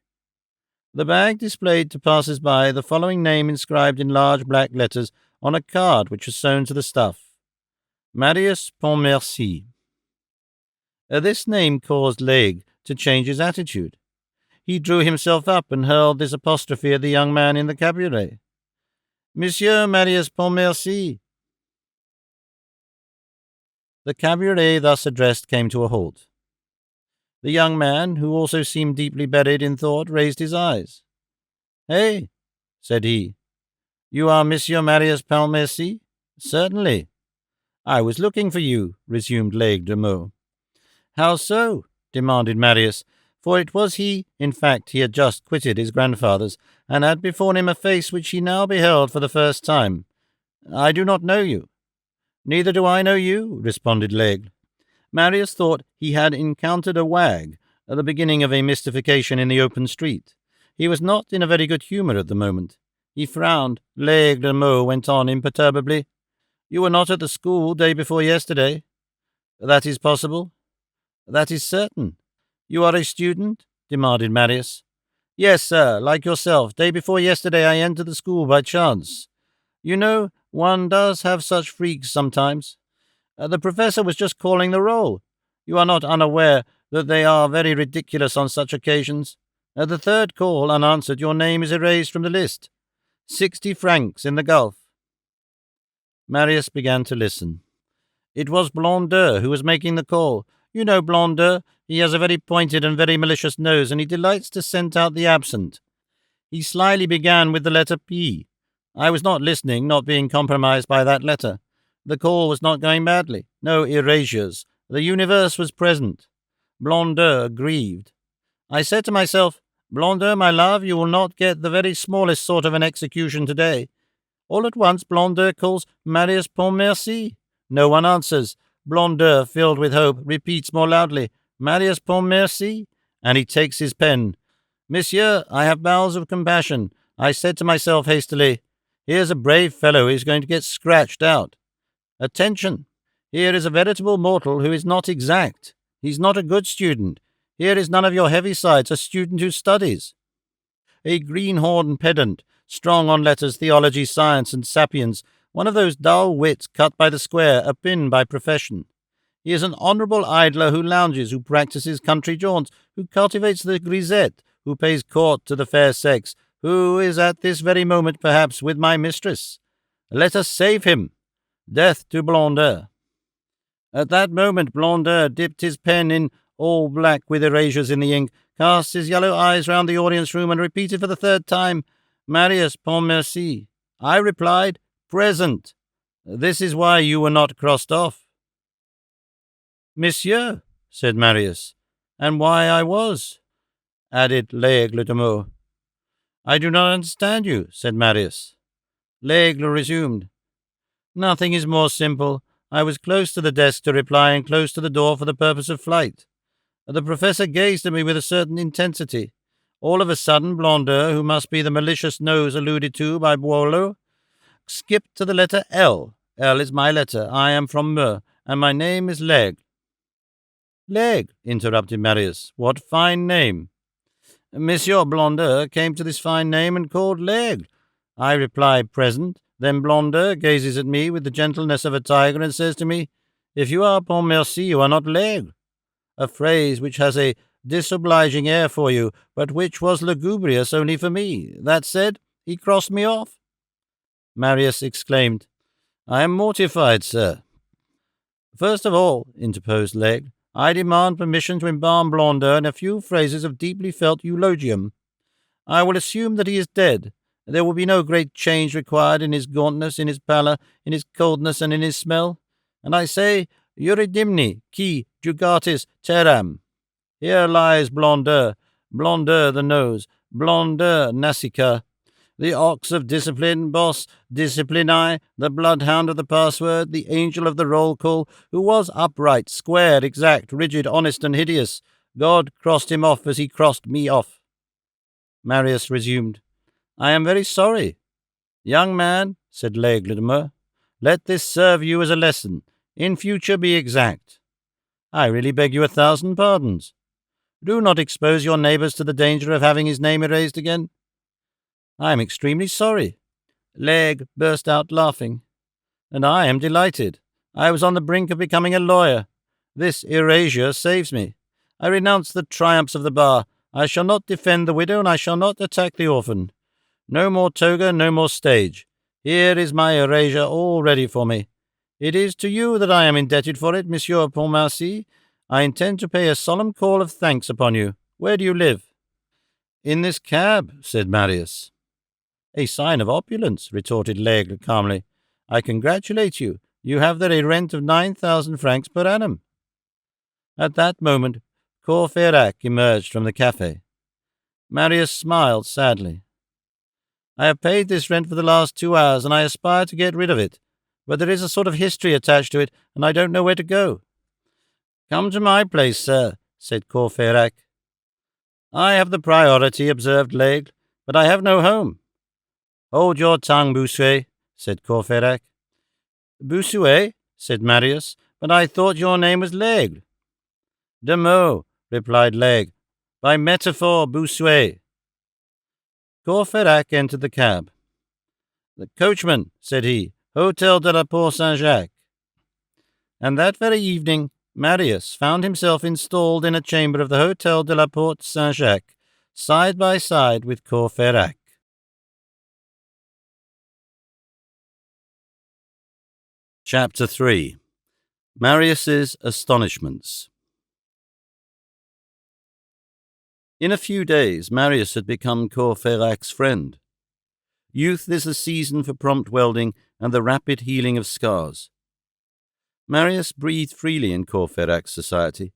The bag displayed to passers-by the following name inscribed in large black letters on a card which was sewn to the stuff: Marius Pontmercy. This name caused Lesgle to change his attitude. He drew himself up and hurled this apostrophe at the young man in the cabriolet. "Monsieur Marius Pontmercy." The cabriolet thus addressed came to a halt. The young man, who also seemed deeply buried in thought, raised his eyes. "Hey," said he, "you are Monsieur Marius Pontmercy?" "Certainly." "I was looking for you," resumed Lesgle de Meaux. "How so?" demanded Marius, for it was he. In fact, he had just quitted his grandfather's, and had before him a face which he now beheld for the first time. "I do not know you." "Neither do I know you," responded Lesgle. Marius thought he had encountered a wag, at the beginning of a mystification in the open street. He was not in a very good humour at the moment. He frowned. Lesgle de Meaux went on imperturbably. "You were not at the school day before yesterday?" "That is possible." "That is certain." "You are a student?" demanded Marius. "Yes, sir, like yourself. Day before yesterday I entered the school by chance. You know, one does have such freaks sometimes. The professor was just calling the roll. You are not unaware that they are very ridiculous on such occasions. At the third call, unanswered, your name is erased from the list. 60 francs in the gulf." Marius began to listen. It was Blondeau who was making the call. You know Blondeau. He has a very pointed and very malicious nose, and he delights to scent out the absent. He slyly began with the letter P. I was not listening, not being compromised by that letter. The call was not going badly. No erasures. The universe was present. Blondeau grieved. I said to myself, "Blondeau, my love, you will not get the very smallest sort of an execution today." All at once Blondeau calls Marius Pontmercy. No one answers. Blondeau, filled with hope, repeats more loudly, "Marius Pontmercy," and he takes his pen. "Monsieur, I have bowels of compassion." I said to myself hastily, "Here's a brave fellow who is going to get scratched out. Attention! Here is a veritable mortal who is not exact. He's not a good student. Here is none of your Heavisides, a student who studies. A greenhorn pedant, strong on letters, theology, science, and sapience, one of those dull wits cut by the square, a pin by profession. He is an honourable idler who lounges, who practises country jaunts, who cultivates the grisette, who pays court to the fair sex, who is at this very moment, perhaps, with my mistress. Let us save him. Death to Blondeau." At that moment Blondeau dipped his pen in, all black with erasures in the ink, cast his yellow eyes round the audience-room, and repeated for the third time, "Marius Pontmercy." I replied, "Present." This is why you were not crossed off. "Monsieur," said Marius. "And why I was," added Lesgle de Meaux. I do not understand you, said Marius. L'Aigle resumed. Nothing is more simple. I was close to the desk to reply and close to the door for the purpose of flight. The professor gazed at me with a certain intensity. All of a sudden, Blondet, who must be the malicious nose alluded to by Boileau, skipped to the letter L. L is my letter. I am from Meur, and my name is L'Aigle. L'Aigle, interrupted Marius. What fine name! Monsieur Blondet came to this fine name and called L'Aigle. I reply, present. Then Blondet gazes at me with the gentleness of a tiger and says to me, if you are Pontmercy, you are not L'Aigle. A phrase which has a disobliging air for you, but which was lugubrious only for me. That said, he crossed me off. Marius exclaimed, I am mortified, sir. First of all, interposed L'Aigle, I demand permission to embalm Blondet in a few phrases of deeply felt eulogium. I will assume that he is dead. There will be no great change required in his gauntness, in his pallor, in his coldness, and in his smell. And I say, Euridimni, qui jugatis terram. Here lies Blondet, Blondet the nose, Blondet Nasica, the ox of discipline, boss disciplinae, the bloodhound of the password, the angel of the roll call, who was upright, square, exact, rigid, honest, and hideous. God crossed him off as he crossed me off. Marius resumed. I am very sorry. Young man, said Lesgle de Meur, let this serve you as a lesson. In future be exact. I really beg you 1,000 pardons. Do not expose your neighbours to the danger of having his name erased again. I am extremely sorry. L'Aigle burst out laughing. And I am delighted. I was on the brink of becoming a lawyer. This erasure saves me. I renounce the triumphs of the bar. I shall not defend the widow, and I shall not attack the orphan. No more toga, no more stage. Here is my erasure all ready for me. It is to you that I am indebted for it, Monsieur Pontmercy. I intend to pay a solemn call of thanks upon you. Where do you live? In this cab, said Marius. A sign of opulence, retorted L'Aigle calmly. I congratulate you. You have there a rent of 9,000 francs per annum. At that moment, Courfeyrac emerged from the café. Marius smiled sadly. I have paid this rent for the last 2 hours, and I aspire to get rid of it. But there is a sort of history attached to it, and I don't know where to go. Come to my place, sir, said Courfeyrac. I have the priority, observed L'Aigle, but I have no home. Hold your tongue, Bossuet, said Courfeyrac. Bossuet, said Marius, but I thought your name was L'Aigle. De Meaux, replied L'Aigle. By metaphor, Bossuet. Courfeyrac entered the cab. The coachman, said he, Hotel de la Porte Saint-Jacques. And that very evening, Marius found himself installed in a chamber of the Hotel de la Porte Saint-Jacques, side by side with Courfeyrac. Chapter 3. Marius's Astonishments. In a few days, Marius had become Courfeyrac's friend. Youth is the season for prompt welding and the rapid healing of scars. Marius breathed freely in Courfeyrac's society,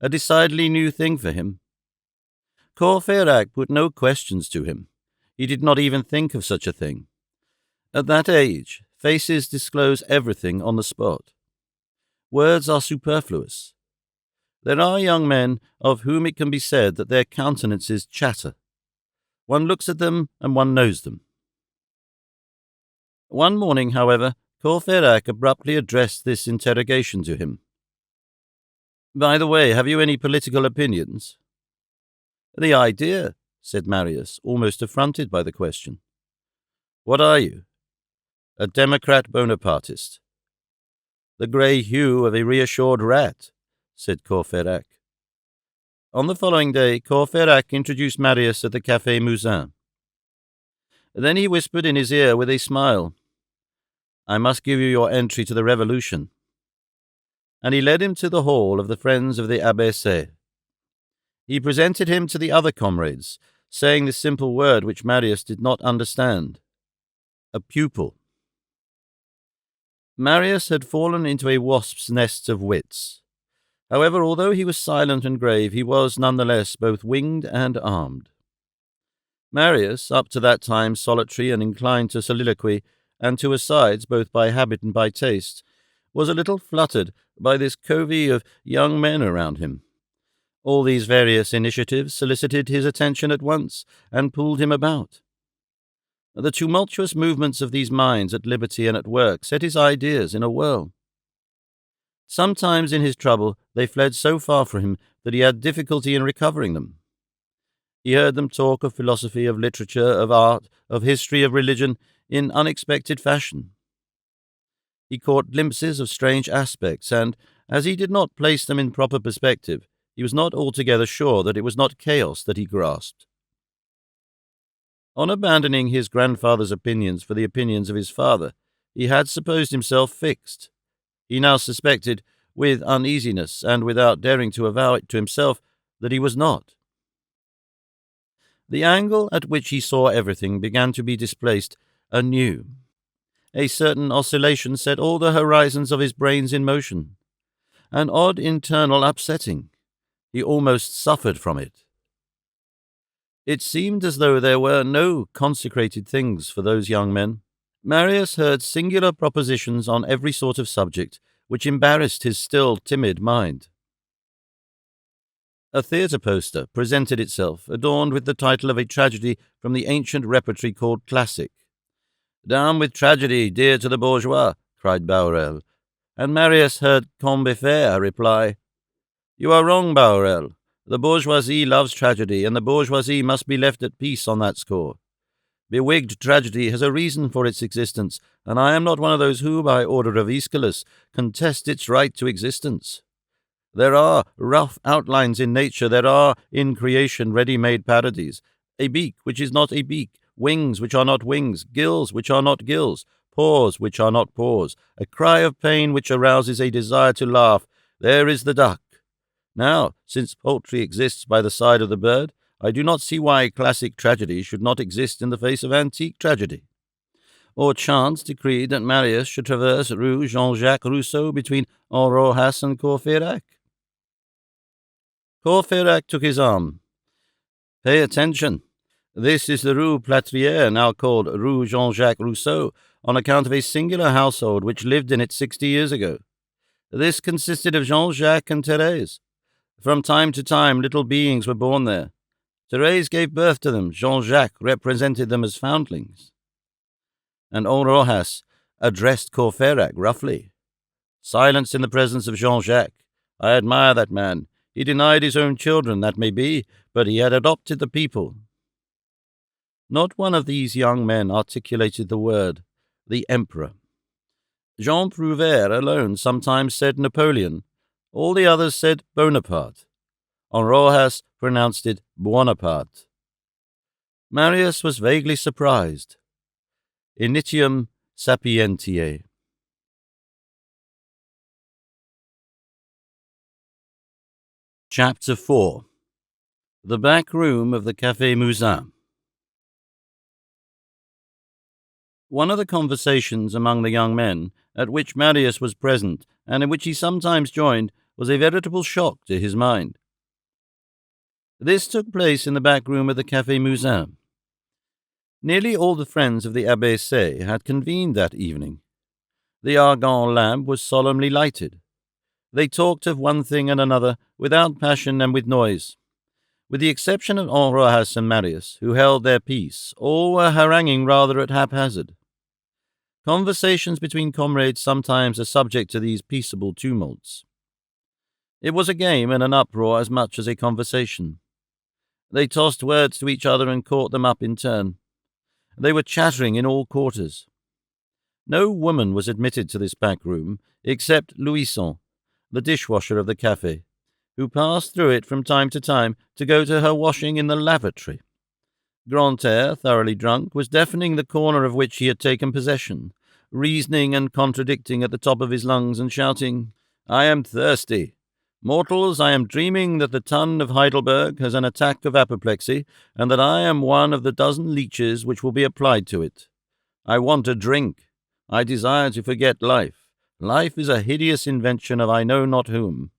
a decidedly new thing for him. Courfeyrac put no questions to him. He did not even think of such a thing. At that age, faces disclose everything on the spot. Words are superfluous. There are young men of whom it can be said that their countenances chatter. One looks at them and one knows them. One morning, however, Courfeyrac abruptly addressed this interrogation to him. By the way, have you any political opinions? The idea, said Marius, almost affronted by the question. What are you? A Democrat Bonapartist. The grey hue of a reassured rat, said Courfeyrac. On the following day, Courfeyrac introduced Marius at the Café Musain. Then he whispered in his ear with a smile, I must give you your entry to the Revolution. And he led him to the hall of the Friends of the ABC. He presented him to the other comrades, saying the simple word which Marius did not understand. A pupil. Marius had fallen into a wasp's nest of wits. However, although he was silent and grave, he was none the less both winged and armed. Marius, up to that time solitary and inclined to soliloquy, and to asides both by habit and by taste, was a little fluttered by this covey of young men around him. All these various initiatives solicited his attention at once, and pulled him about. The tumultuous movements of these minds at liberty and at work set his ideas in a whirl. Sometimes in his trouble they fled so far from him that he had difficulty in recovering them. He heard them talk of philosophy, of literature, of art, of history, of religion, in unexpected fashion. He caught glimpses of strange aspects, and, as he did not place them in proper perspective, he was not altogether sure that it was not chaos that he grasped. On abandoning his grandfather's opinions for the opinions of his father, he had supposed himself fixed. He now suspected, with uneasiness, and without daring to avow it to himself, that he was not. The angle at which he saw everything began to be displaced anew. A certain oscillation set all the horizons of his brains in motion. An odd internal upsetting. He almost suffered from it. It seemed as though there were no consecrated things for those young men. Marius heard singular propositions on every sort of subject, which embarrassed his still timid mind. A theatre poster presented itself, adorned with the title of a tragedy from the ancient repertory called classic. "Down with tragedy, dear to the bourgeois," cried Bahorel, and Marius heard Combeferre reply, "You are wrong, Bahorel. The bourgeoisie loves tragedy, and the bourgeoisie must be left at peace on that score. Bewigged tragedy has a reason for its existence, and I am not one of those who, by order of Aeschylus, contest its right to existence. There are rough outlines in nature, there are in creation ready-made parodies, a beak which is not a beak, wings which are not wings, gills which are not gills, paws which are not paws, a cry of pain which arouses a desire to laugh. There is the duck. Now, since poultry exists by the side of the bird, I do not see why classic tragedy should not exist in the face of antique tragedy." Or chance decreed that Marius should traverse Rue Jean-Jacques Rousseau between Enjolras and Courfeyrac. Courfeyrac took his arm. "Pay attention. This is the Rue Plâtrière, now called Rue Jean-Jacques Rousseau, on account of a singular household which lived in it 60 years ago. This consisted of Jean-Jacques and Thérèse. From time to time little beings were born there. Thérèse gave birth to them. Jean-Jacques represented them as foundlings." And Enjolras addressed Courfeyrac roughly. "Silence in the presence of Jean-Jacques. I admire that man. He denied his own children, that may be, but he had adopted the people." Not one of these young men articulated the word, the emperor. Jean Prouvaire alone sometimes said Napoleon. All the others said Bonaparte. Enjolras pronounced it Buonaparte. Marius was vaguely surprised. Initium sapientiae. Chapter 4. The Back Room of the Café Musain. One of the conversations among the young men, at which Marius was present, and in which he sometimes joined, was a veritable shock to his mind. This took place in the back room of the Café Musain. Nearly all the friends of the Abbé Say had convened that evening. The argand lamp was solemnly lighted. They talked of one thing and another, without passion and with noise. With the exception of Enjolras and Marius, who held their peace, all were haranguing rather at haphazard. Conversations between comrades sometimes are subject to these peaceable tumults. It was a game and an uproar as much as a conversation. They tossed words to each other and caught them up in turn. They were chattering in all quarters. No woman was admitted to this back room, except Louison, the dishwasher of the café, who passed through it from time to time to go to her washing in the lavatory. Grantaire, thoroughly drunk, was deafening the corner of which he had taken possession, reasoning and contradicting at the top of his lungs and shouting, "I am thirsty. Mortals, I am dreaming that the ton of Heidelberg has an attack of apoplexy, and that I am one of the dozen leeches which will be applied to it. I want a drink. I desire to forget life. Life is a hideous invention of I know not whom.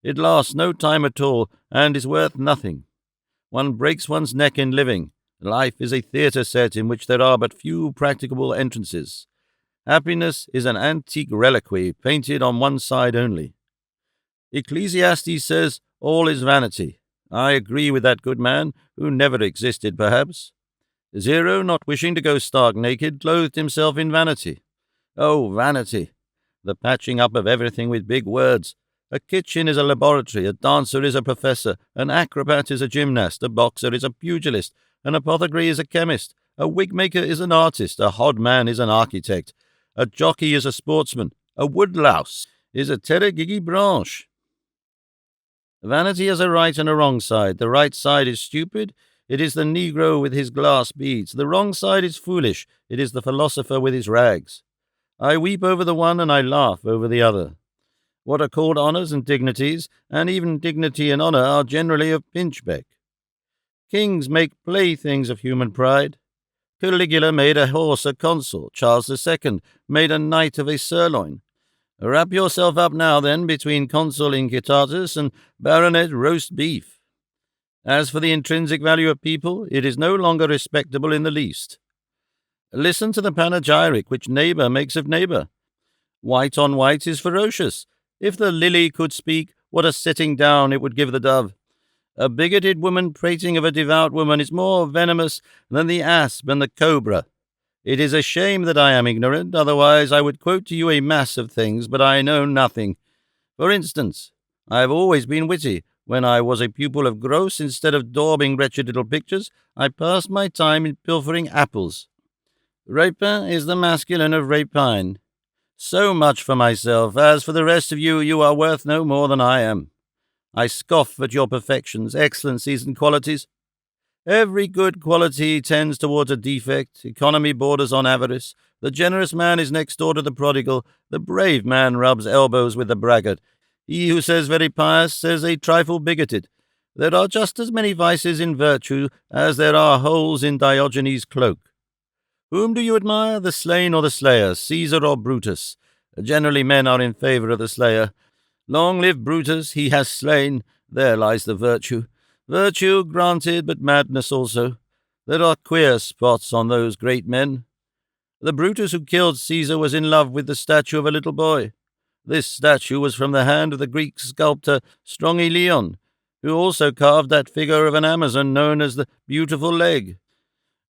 It lasts no time at all, and is worth nothing. One breaks one's neck in living, Life is a theatre set in which there are but few practicable entrances. Happiness is an antique reliquary painted on one side only. Ecclesiastes says, all is vanity. I agree with that good man, who never existed, perhaps. Zero, not wishing to go stark naked, clothed himself in vanity. Oh, vanity! The patching up of everything with big words. A kitchen is a laboratory, a dancer is a professor, an acrobat is a gymnast, a boxer is a pugilist, an apothecary is a chemist, a wig-maker is an artist, a hodman is an architect, a jockey is a sportsman, a woodlouse is a terre-gigi branche. Vanity has a right and a wrong side. The right side is stupid. It is the Negro with his glass beads. The wrong side is foolish. It is the philosopher with his rags. I weep over the one and I laugh over the other. What are called honours and dignities, and even dignity and honour, are generally of pinchbeck. Kings make playthings of human pride. Caligula made a horse a consul. Charles II made a knight of a sirloin. Wrap yourself up now, then, between consul incitatus and baronet roast beef. As for the intrinsic value of people, it is no longer respectable in the least. Listen to the panegyric which neighbour makes of neighbour. White on white is ferocious. If the lily could speak, what a sitting down it would give the dove. A bigoted woman prating of a devout woman is more venomous than the asp and the cobra. It is a shame that I am ignorant, otherwise I would quote to you a mass of things, but I know nothing. For instance, I have always been witty. When I was a pupil of Gross, instead of daubing wretched little pictures, I passed my time in pilfering apples. Rapin is the masculine of rapine. So much for myself. As for the rest of you, you are worth no more than I am. I scoff at your perfections, excellencies, and qualities. Every good quality tends towards a defect. Economy borders on avarice. The generous man is next door to the prodigal. The brave man rubs elbows with the braggart. He who says very pious says a trifle bigoted. There are just as many vices in virtue as there are holes in Diogenes' cloak. Whom do you admire, the slain or the slayer, Caesar or Brutus? Generally men are in favour of the slayer. Long live Brutus, he has slain. There lies the virtue. Virtue, granted, but madness also. There are queer spots on those great men. The Brutus who killed Caesar was in love with the statue of a little boy. This statue was from the hand of the Greek sculptor Strongyllion, who also carved that figure of an Amazon known as the Beautiful Leg.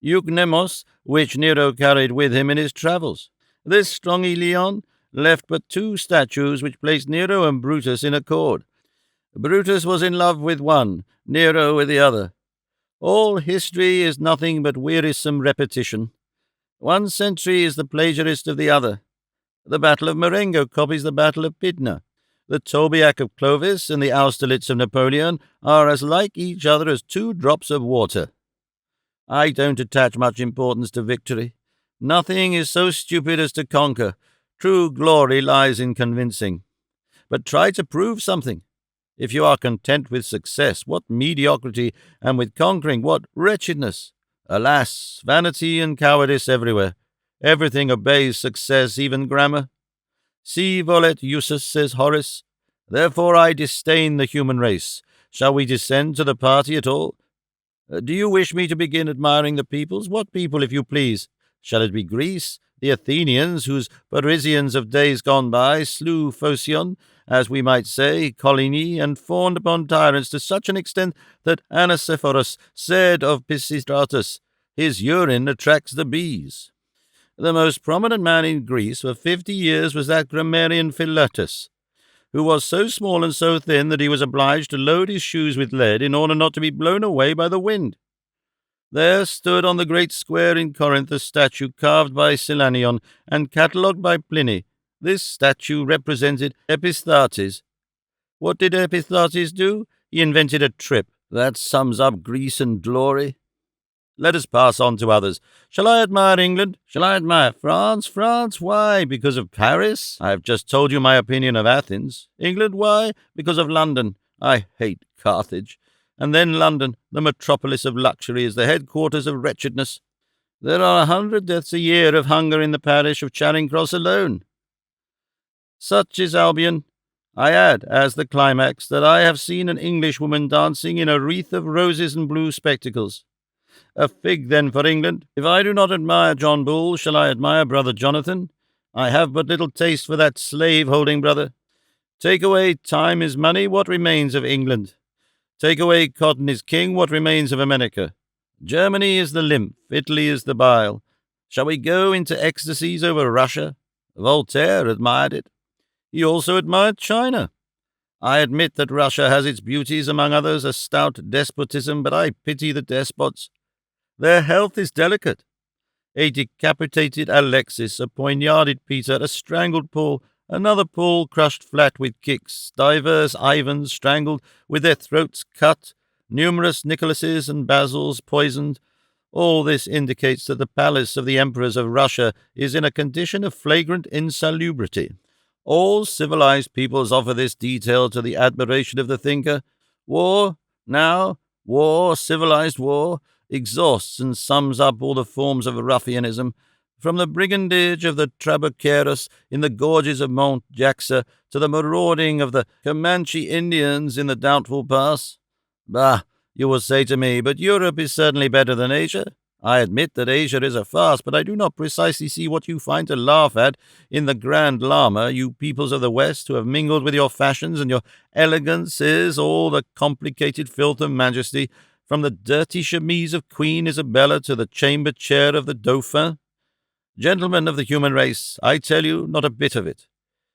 Eucnemos, which Nero carried with him in his travels. This Strongyllion left but two statues which placed Nero and Brutus in accord. Brutus was in love with one, Nero with the other. All history is nothing but wearisome repetition. One century is the plagiarist of the other. The Battle of Marengo copies the Battle of Pydna. The Tolbiac of Clovis and the Austerlitz of Napoleon are as like each other as 2 drops of water. I don't attach much importance to victory. Nothing is so stupid as to conquer. True glory lies in convincing. But try to prove something. If you are content with success, what mediocrity, and with conquering, what wretchedness! Alas, vanity and cowardice everywhere. Everything obeys success, even grammar. Si volet usus, says Horace. Therefore I disdain the human race. Shall we descend to the party at all? Do you wish me to begin admiring the peoples? What people, if you please? Shall it be Greece, the Athenians, whose Parisians of days gone by slew Phocion, as we might say, Coligny, and fawned upon tyrants to such an extent that Anacephorus said of Pisistratus, his urine attracts the bees? The most prominent man in Greece for 50 years was that grammarian Philetus, who was so small and so thin that he was obliged to load his shoes with lead in order not to be blown away by the wind. There stood on the great square in Corinth a statue carved by Silanion and catalogued by Pliny. This statue represented Episthates. What did Episthates do? He invented a trip. That sums up Greece and glory. Let us pass on to others. Shall I admire England? Shall I admire France? France, why? Because of Paris? I have just told you my opinion of Athens. England, why? Because of London. I hate Carthage. And then London, the metropolis of luxury, is the headquarters of wretchedness. There are 100 deaths a year of hunger in the parish of Charing Cross alone. Such is Albion. I add, as the climax, that I have seen an Englishwoman dancing in a wreath of roses and blue spectacles. A fig, then, for England. If I do not admire John Bull, shall I admire brother Jonathan? I have but little taste for that slave-holding brother. Take away time is money, what remains of England? Take away cotton is king, what remains of America? Germany is the lymph, Italy is the bile. Shall we go into ecstasies over Russia? Voltaire admired it. He also admired China. I admit that Russia has its beauties, among others a stout despotism, but I pity the despots. Their health is delicate. A decapitated Alexis, a poignarded Peter, a strangled Paul, another Paul crushed flat with kicks, divers Ivans strangled with their throats cut, numerous Nicholases and Basils poisoned. All this indicates that the palace of the emperors of Russia is in a condition of flagrant insalubrity. All civilized peoples offer this detail to the admiration of the thinker. War, now, war, civilized war, exhausts and sums up all the forms of ruffianism, from the brigandage of the Trabucaros in the gorges of Mont Jaxa to the marauding of the Comanche Indians in the Doubtful Pass. Bah, you will say to me, but Europe is certainly better than Asia. I admit that Asia is a farce, but I do not precisely see what you find to laugh at in the Grand Lama, you peoples of the West who have mingled with your fashions and your elegances all the complicated filth of majesty, from the dirty chemise of Queen Isabella to the chamber chair of the Dauphin. Gentlemen of the human race, I tell you, not a bit of it.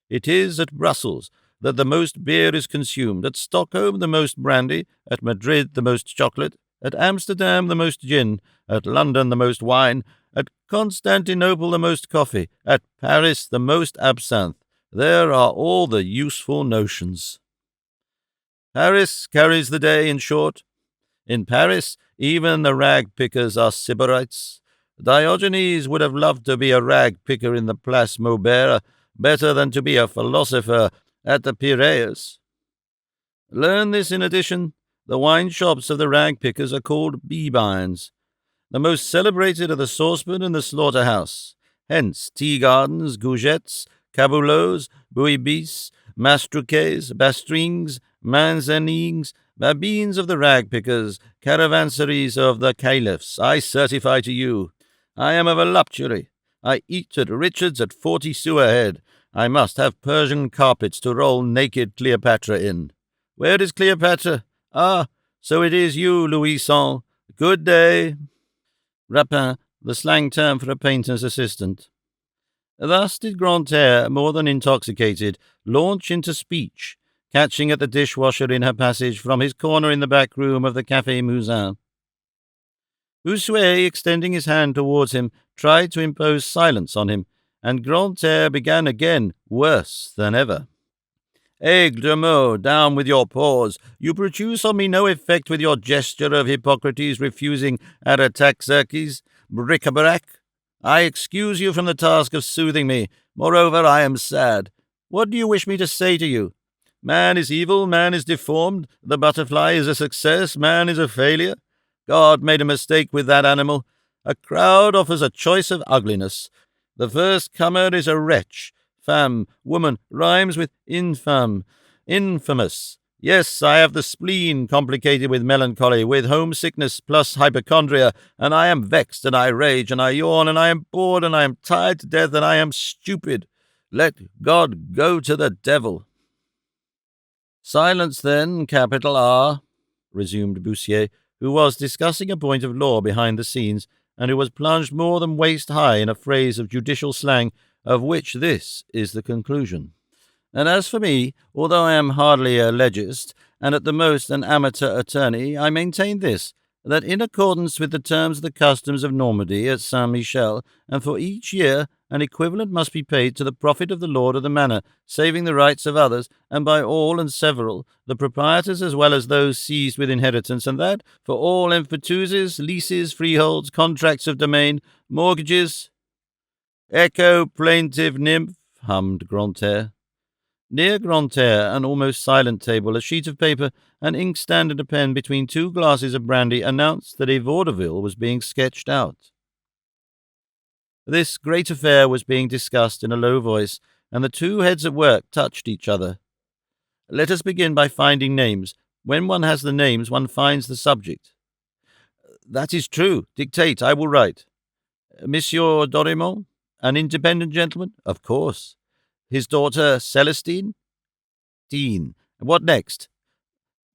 It is at Brussels that the most beer is consumed, at Stockholm the most brandy, at Madrid the most chocolate, at Amsterdam the most gin, at London the most wine, at Constantinople the most coffee, at Paris the most absinthe. There are all the useful notions. Paris carries the day, in short. In Paris, even the rag-pickers are sybarites. Diogenes would have loved to be a rag-picker in the Place Maubert better than to be a philosopher at the Piraeus. Learn this in addition. The wine-shops of the rag-pickers are called bee-bines. The most celebrated are the saucepan and the slaughter-house. Hence, tea-gardens, gougettes, caboulots, bouibbis, mastroquets, bastrings, manzanings, babines of the rag-pickers, caravanseries of the caliphs. I certify to you, I am a voluptuary. I eat at Richard's at 40 sous a head. I must have Persian carpets to roll naked Cleopatra in. Where is Cleopatra? Ah, so it is you, Louison. Good day. Rapin, the slang term for a painter's assistant. Thus did Grantaire, more than intoxicated, launch into speech, catching at the dishwasher in her passage from his corner in the back room of the Café Musin. Bossuet, extending his hand towards him, tried to impose silence on him, and Grantaire began again, worse than ever. Aigle de Meaux, down with your paws. You produce on me no effect with your gesture of Hippocrates refusing Artaxerxes, bric-a-brac. I excuse you from the task of soothing me. Moreover, I am sad. What do you wish me to say to you? Man is evil, man is deformed, the butterfly is a success, man is a failure. God made a mistake with that animal. A crowd offers a choice of ugliness. The first comer is a wretch. Femme, woman, rhymes with infâme, infamous. Yes, I have the spleen complicated with melancholy, with homesickness plus hypochondria, and I am vexed, and I rage, and I yawn, and I am bored, and I am tired to death, and I am stupid. Let God go to the devil. Silence, then, capital R, resumed Bossuet, who was discussing a point of law behind the scenes, and who was plunged more than waist-high in a phrase of judicial slang, of which this is the conclusion. And as for me, although I am hardly a legist, and at the most an amateur attorney, I maintain this, that in accordance with the terms of the customs of Normandy at Saint-Michel, and for each year, an equivalent must be paid to the profit of the lord of the manor, saving the rights of others, and by all and several, the proprietors as well as those seized with inheritance, and that, for all emphyteuses, leases, freeholds, contracts of domain, mortgages— Echo, plaintive nymph, hummed Grantaire. Near Grantaire, an almost silent table, a sheet of paper, an inkstand and a pen between 2 glasses of brandy announced that a vaudeville was being sketched out. This great affair was being discussed in a low voice, and the 2 heads at work touched each other. Let us begin by finding names. When one has the names, one finds the subject. That is true. Dictate, I will write. Monsieur Dorimont, an independent gentleman? Of course. His daughter Celestine? Dean. What next?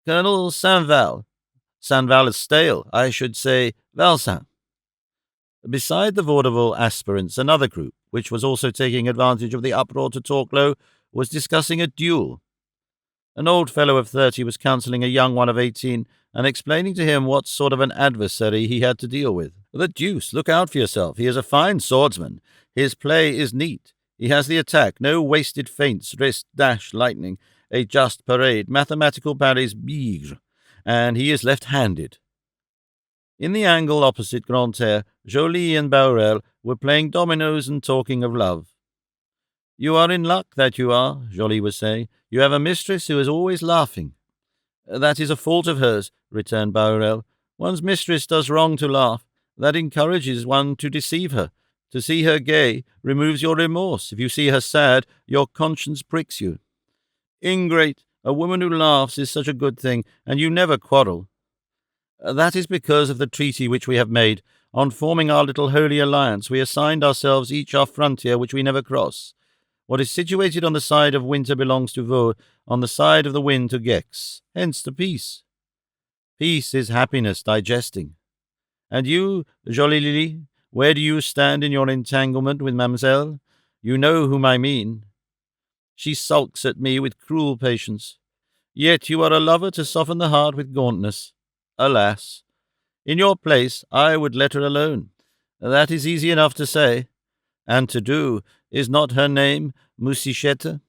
Colonel Saint-Val. Saint-Val is stale. I should say Valsin. Beside the vaudeville aspirants, another group, which was also taking advantage of the uproar to talk low, was discussing a duel. An old fellow of 30 was counselling a young one of 18 and explaining to him what sort of an adversary he had to deal with. The deuce, look out for yourself. He is a fine swordsman. His play is neat. He has the attack, no wasted feints, wrist, dash, lightning, a just parade, mathematical parries, bigre, and he is left-handed. In the angle opposite Grantaire, Joly and Bahorel were playing dominoes and talking of love. You are in luck, that you are, Joly was saying. You have a mistress who is always laughing. That is a fault of hers, returned Bahorel. One's mistress does wrong to laugh. That encourages one to deceive her. To see her gay removes your remorse. If you see her sad, your conscience pricks you. Ingrate, a woman who laughs is such a good thing, and you never quarrel. That is because of the treaty which we have made. On forming our little holy alliance, we assigned ourselves each our frontier which we never cross. What is situated on the side of winter belongs to Vaud, on the side of the wind to Gex. Hence the peace. Peace is happiness digesting. And you, Joly Lily, where do you stand in your entanglement with Mademoiselle? You know whom I mean. She sulks at me with cruel patience. Yet you are a lover to soften the heart with gauntness. Alas! In your place, I would let her alone. That is easy enough to say. And to do. Is not her name Moussichette?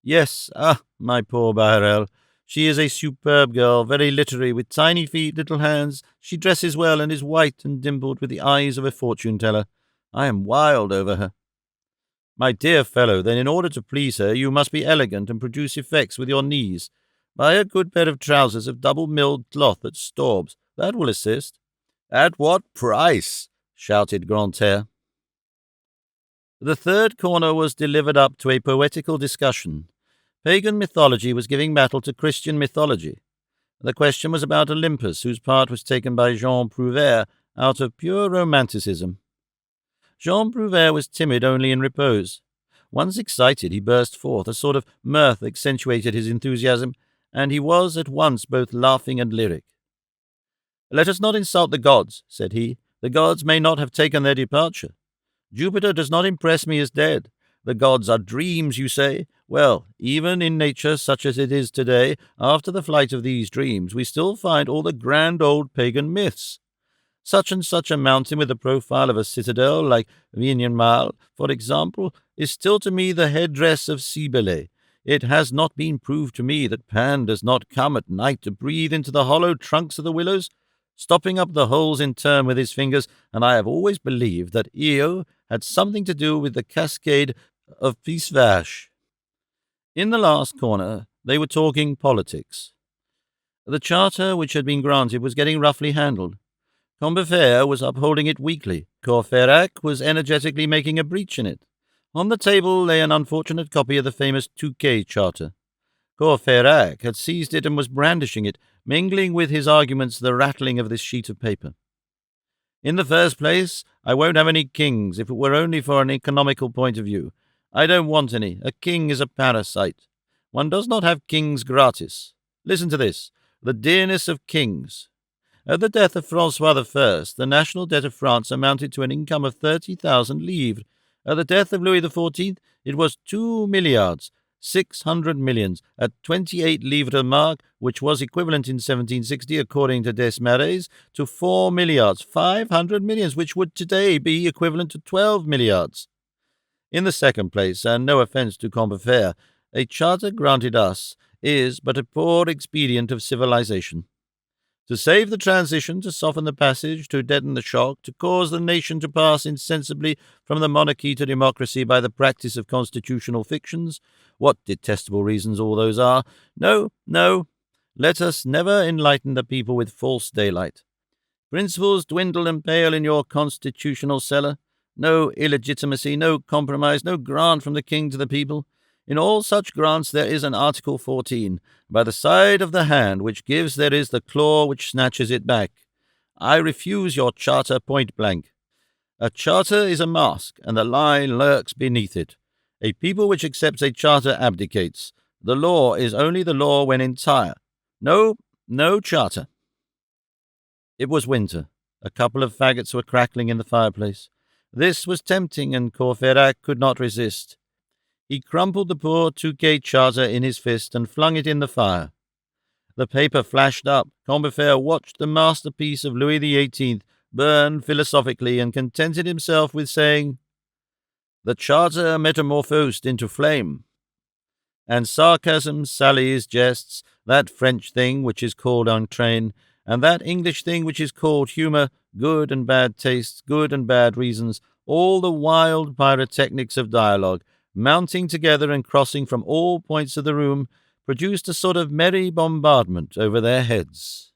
Yes, my poor Bahorel. She is a superb girl, very literary, with tiny feet, little hands. She dresses well and is white and dimpled with the eyes of a fortune-teller. I am wild over her. My dear fellow, then in order to please her, you must be elegant and produce effects with your knees. Buy a good pair of trousers of double-milled cloth at Staub's. That will assist. At what price? Shouted Grantaire. The third corner was delivered up to a poetical discussion. Pagan mythology was giving battle to Christian mythology. The question was about Olympus, whose part was taken by Jean Prouvaire out of pure romanticism. Jean Prouvaire was timid only in repose. Once excited, he burst forth. A sort of mirth accentuated his enthusiasm, and he was at once both laughing and lyric. Let us not insult the gods, said he. The gods may not have taken their departure. Jupiter does not impress me as dead. The gods are dreams, you say? Well, even in nature such as it is today, after the flight of these dreams, we still find all the grand old pagan myths. Such and such a mountain with the profile of a citadel, like Vignemale, for example, is still to me the headdress of Cybele. It has not been proved to me that Pan does not come at night to breathe into the hollow trunks of the willows, stopping up the holes in turn with his fingers, and I have always believed that Io had something to do with the cascade of Pisvache. In the last corner, they were talking politics. The charter which had been granted was getting roughly handled. Combeferre was upholding it weakly. Courfeyrac was energetically making a breach in it. On the table lay an unfortunate copy of the famous Touquet Charter. Courfeyrac had seized it and was brandishing it, mingling with his arguments the rattling of this sheet of paper. In the first place, I won't have any kings, if it were only for an economical point of view. I don't want any. A king is a parasite. One does not have kings gratis. Listen to this. The dearness of kings. At the death of Francois I, the national debt of France amounted to an income of 30,000 livres. At the death of Louis XIV, it was 2 milliards, 600 millions, at 28 livres a mark, which was equivalent in 1760, according to Desmarais, to 4 milliards, 500 millions, which would today be equivalent to 12 milliards. In the second place, and no offence to Combeferre, a charter granted us is but a poor expedient of civilization. To save the transition, to soften the passage, to deaden the shock, to cause the nation to pass insensibly from the monarchy to democracy by the practice of constitutional fictions, what detestable reasons all those are! No, no, let us never enlighten the people with false daylight. Principles dwindle and pale in your constitutional cellar. No illegitimacy, no compromise, no grant from the king to the people. In all such grants there is an Article 14. By the side of the hand which gives there is the claw which snatches it back. I refuse your charter point blank. A charter is a mask, and the lie lurks beneath it. A people which accepts a charter abdicates. The law is only the law when entire. No charter. It was winter. A couple of faggots were crackling in the fireplace. This was tempting, and Courfeyrac could not resist. He crumpled the poor Touquet charter in his fist and flung it in the fire. The paper flashed up. Combeferre watched the masterpiece of Louis XVIII burn philosophically and contented himself with saying, "The charter metamorphosed into flame." And sarcasms, sallies, jests, that French thing which is called entrain, and that English thing which is called humour, good and bad tastes, good and bad reasons, all the wild pyrotechnics of dialogue, mounting together and crossing from all points of the room, produced a sort of merry bombardment over their heads.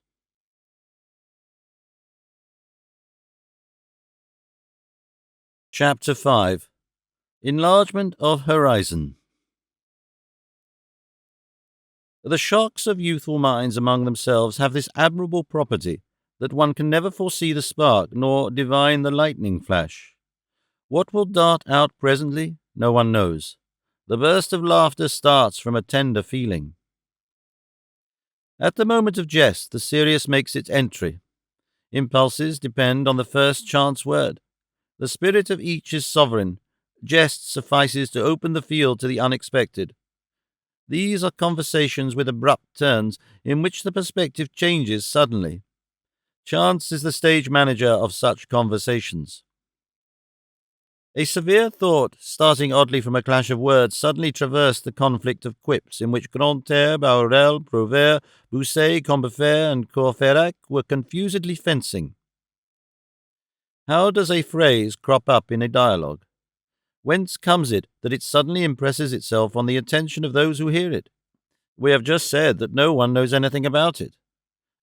Chapter 5. Enlargement of Horizon. The shocks of youthful minds among themselves have this admirable property, that one can never foresee the spark, nor divine the lightning flash. What will dart out presently, no one knows. The burst of laughter starts from a tender feeling. At the moment of jest, the serious makes its entry. Impulses depend on the first chance word. The spirit of each is sovereign. Jest suffices to open the field to the unexpected. These are conversations with abrupt turns, in which the perspective changes suddenly. Chance is the stage manager of such conversations. A severe thought, starting oddly from a clash of words, suddenly traversed the conflict of quips in which Grantaire, Bahorel, Prouvaire, Combeferre, and Courfeyrac were confusedly fencing. How does a phrase crop up in a dialogue? Whence comes it that it suddenly impresses itself on the attention of those who hear it? We have just said that no one knows anything about it.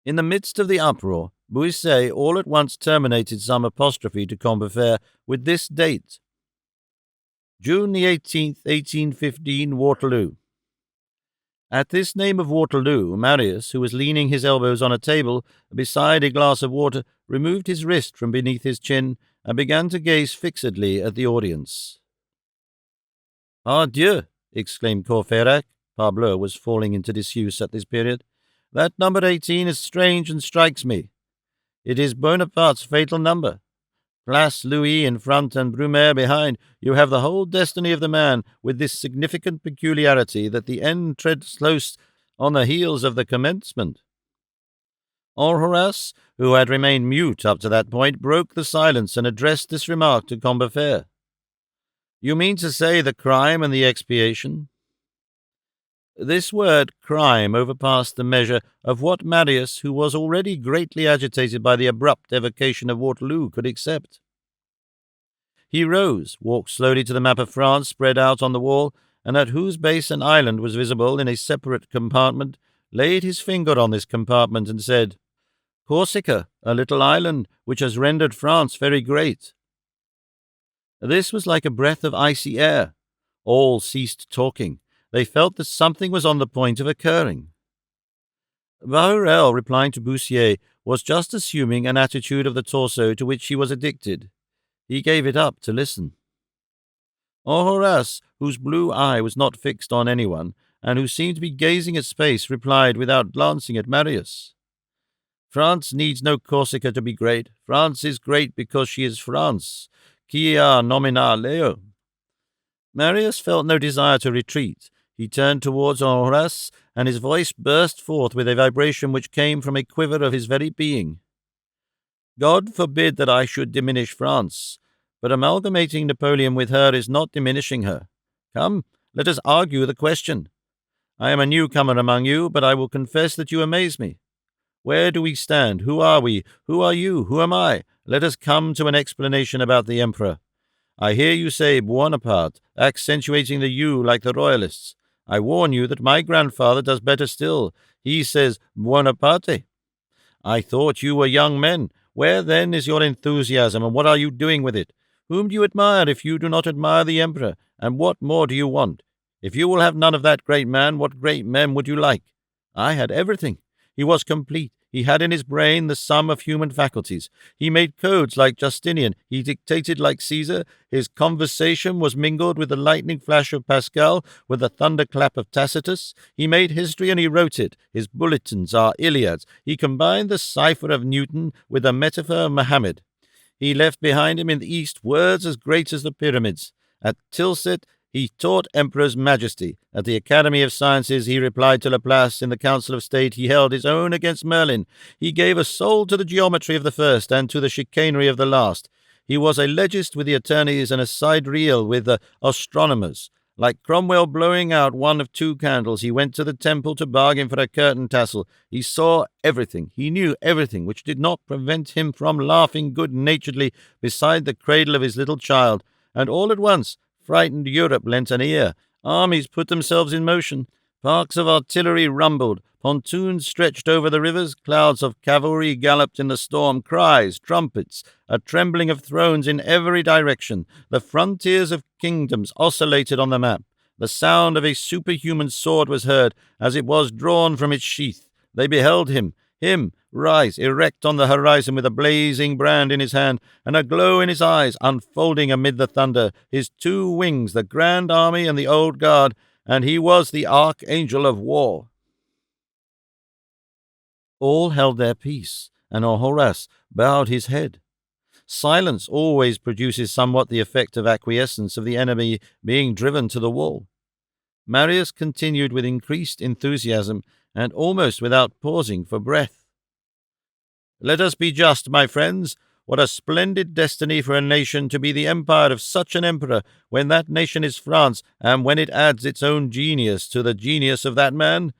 In the midst of the uproar, Bouisset all at once terminated some apostrophe to Combeferre with this date: June the 18th, 1815, Waterloo. At this name of Waterloo, Marius, who was leaning his elbows on a table beside a glass of water, removed his wrist from beneath his chin and began to gaze fixedly at the audience. "Pardieu!" exclaimed Courfeyrac. Parbleu was falling into disuse at this period. "That number 18 is strange and strikes me. It is Bonaparte's fatal number. Place Louis in front and Brumaire behind. You have the whole destiny of the man, with this significant peculiarity that the end treads close on the heels of the commencement." Enjolras, who had remained mute up to that point, broke the silence and addressed this remark to Combeferre. "You mean to say the crime and the expiation?" This word crime overpassed the measure of what Marius, who was already greatly agitated by the abrupt evocation of Waterloo, could accept. He rose, walked slowly to the map of France spread out on the wall, and at whose base an island was visible in a separate compartment, laid his finger on this compartment and said, "Corsica, a little island which has rendered France very great." This was like a breath of icy air. All ceased talking. They felt that something was on the point of occurring. Bahorel, replying to Boussier, was just assuming an attitude of the torso to which he was addicted. He gave it up to listen. Enjolras, whose blue eye was not fixed on anyone, and who seemed to be gazing at space, replied without glancing at Marius, "France needs no Corsica to be great. France is great because she is France. Quia nomina leo." Marius felt no desire to retreat. He turned towards Enjolras, and his voice burst forth with a vibration which came from a quiver of his very being. "God forbid that I should diminish France, but amalgamating Napoleon with her is not diminishing her. Come, let us argue the question. I am a newcomer among you, but I will confess that you amaze me. Where do we stand? Who are we? Who are you? Who am I? Let us come to an explanation about the Emperor. I hear you say Buonaparte, accentuating the you like the royalists. I warn you that my grandfather does better still. He says Buonaparte. I thought you were young men. Where, then, is your enthusiasm, and what are you doing with it? Whom do you admire if you do not admire the Emperor? And what more do you want? If you will have none of that great man, what great men would you like? I had everything. He was complete. He had in his brain the sum of human faculties. He made codes like Justinian. He dictated like Caesar. His conversation was mingled with the lightning flash of Pascal, with the thunderclap of Tacitus. He made history and he wrote it. His bulletins are Iliads. He combined the cipher of Newton with the metaphor of Mohammed. He left behind him in the East words as great as the pyramids. At Tilsit, he taught emperors majesty. At the Academy of Sciences, he replied to Laplace. In the Council of State, he held his own against Merlin. He gave a soul to the geometry of the first and to the chicanery of the last. He was a legist with the attorneys and a sidereal with the astronomers. Like Cromwell blowing out one of two candles, he went to the temple to bargain for a curtain tassel. He saw everything. He knew everything, which did not prevent him from laughing good-naturedly beside the cradle of his little child. And all at once, frightened Europe lent an ear. Armies put themselves in motion. Parks of artillery rumbled. Pontoons stretched over the rivers. Clouds of cavalry galloped in the storm. Cries, trumpets, a trembling of thrones in every direction. The frontiers of kingdoms oscillated on the map. The sound of a superhuman sword was heard as it was drawn from its sheath. They beheld him, rise erect on the horizon with a blazing brand in his hand and a glow in his eyes, unfolding amid the thunder, his two wings, the grand army and the old guard, and he was the archangel of war. All held their peace, and Enjolras bowed his head. Silence always produces somewhat the effect of acquiescence of the enemy being driven to the wall. Marius continued with increased enthusiasm and almost without pausing for breath. Let us be just, my friends. What a splendid destiny for a nation to be the empire of such an emperor, when that nation is France, and when it adds its own genius to the genius of that man.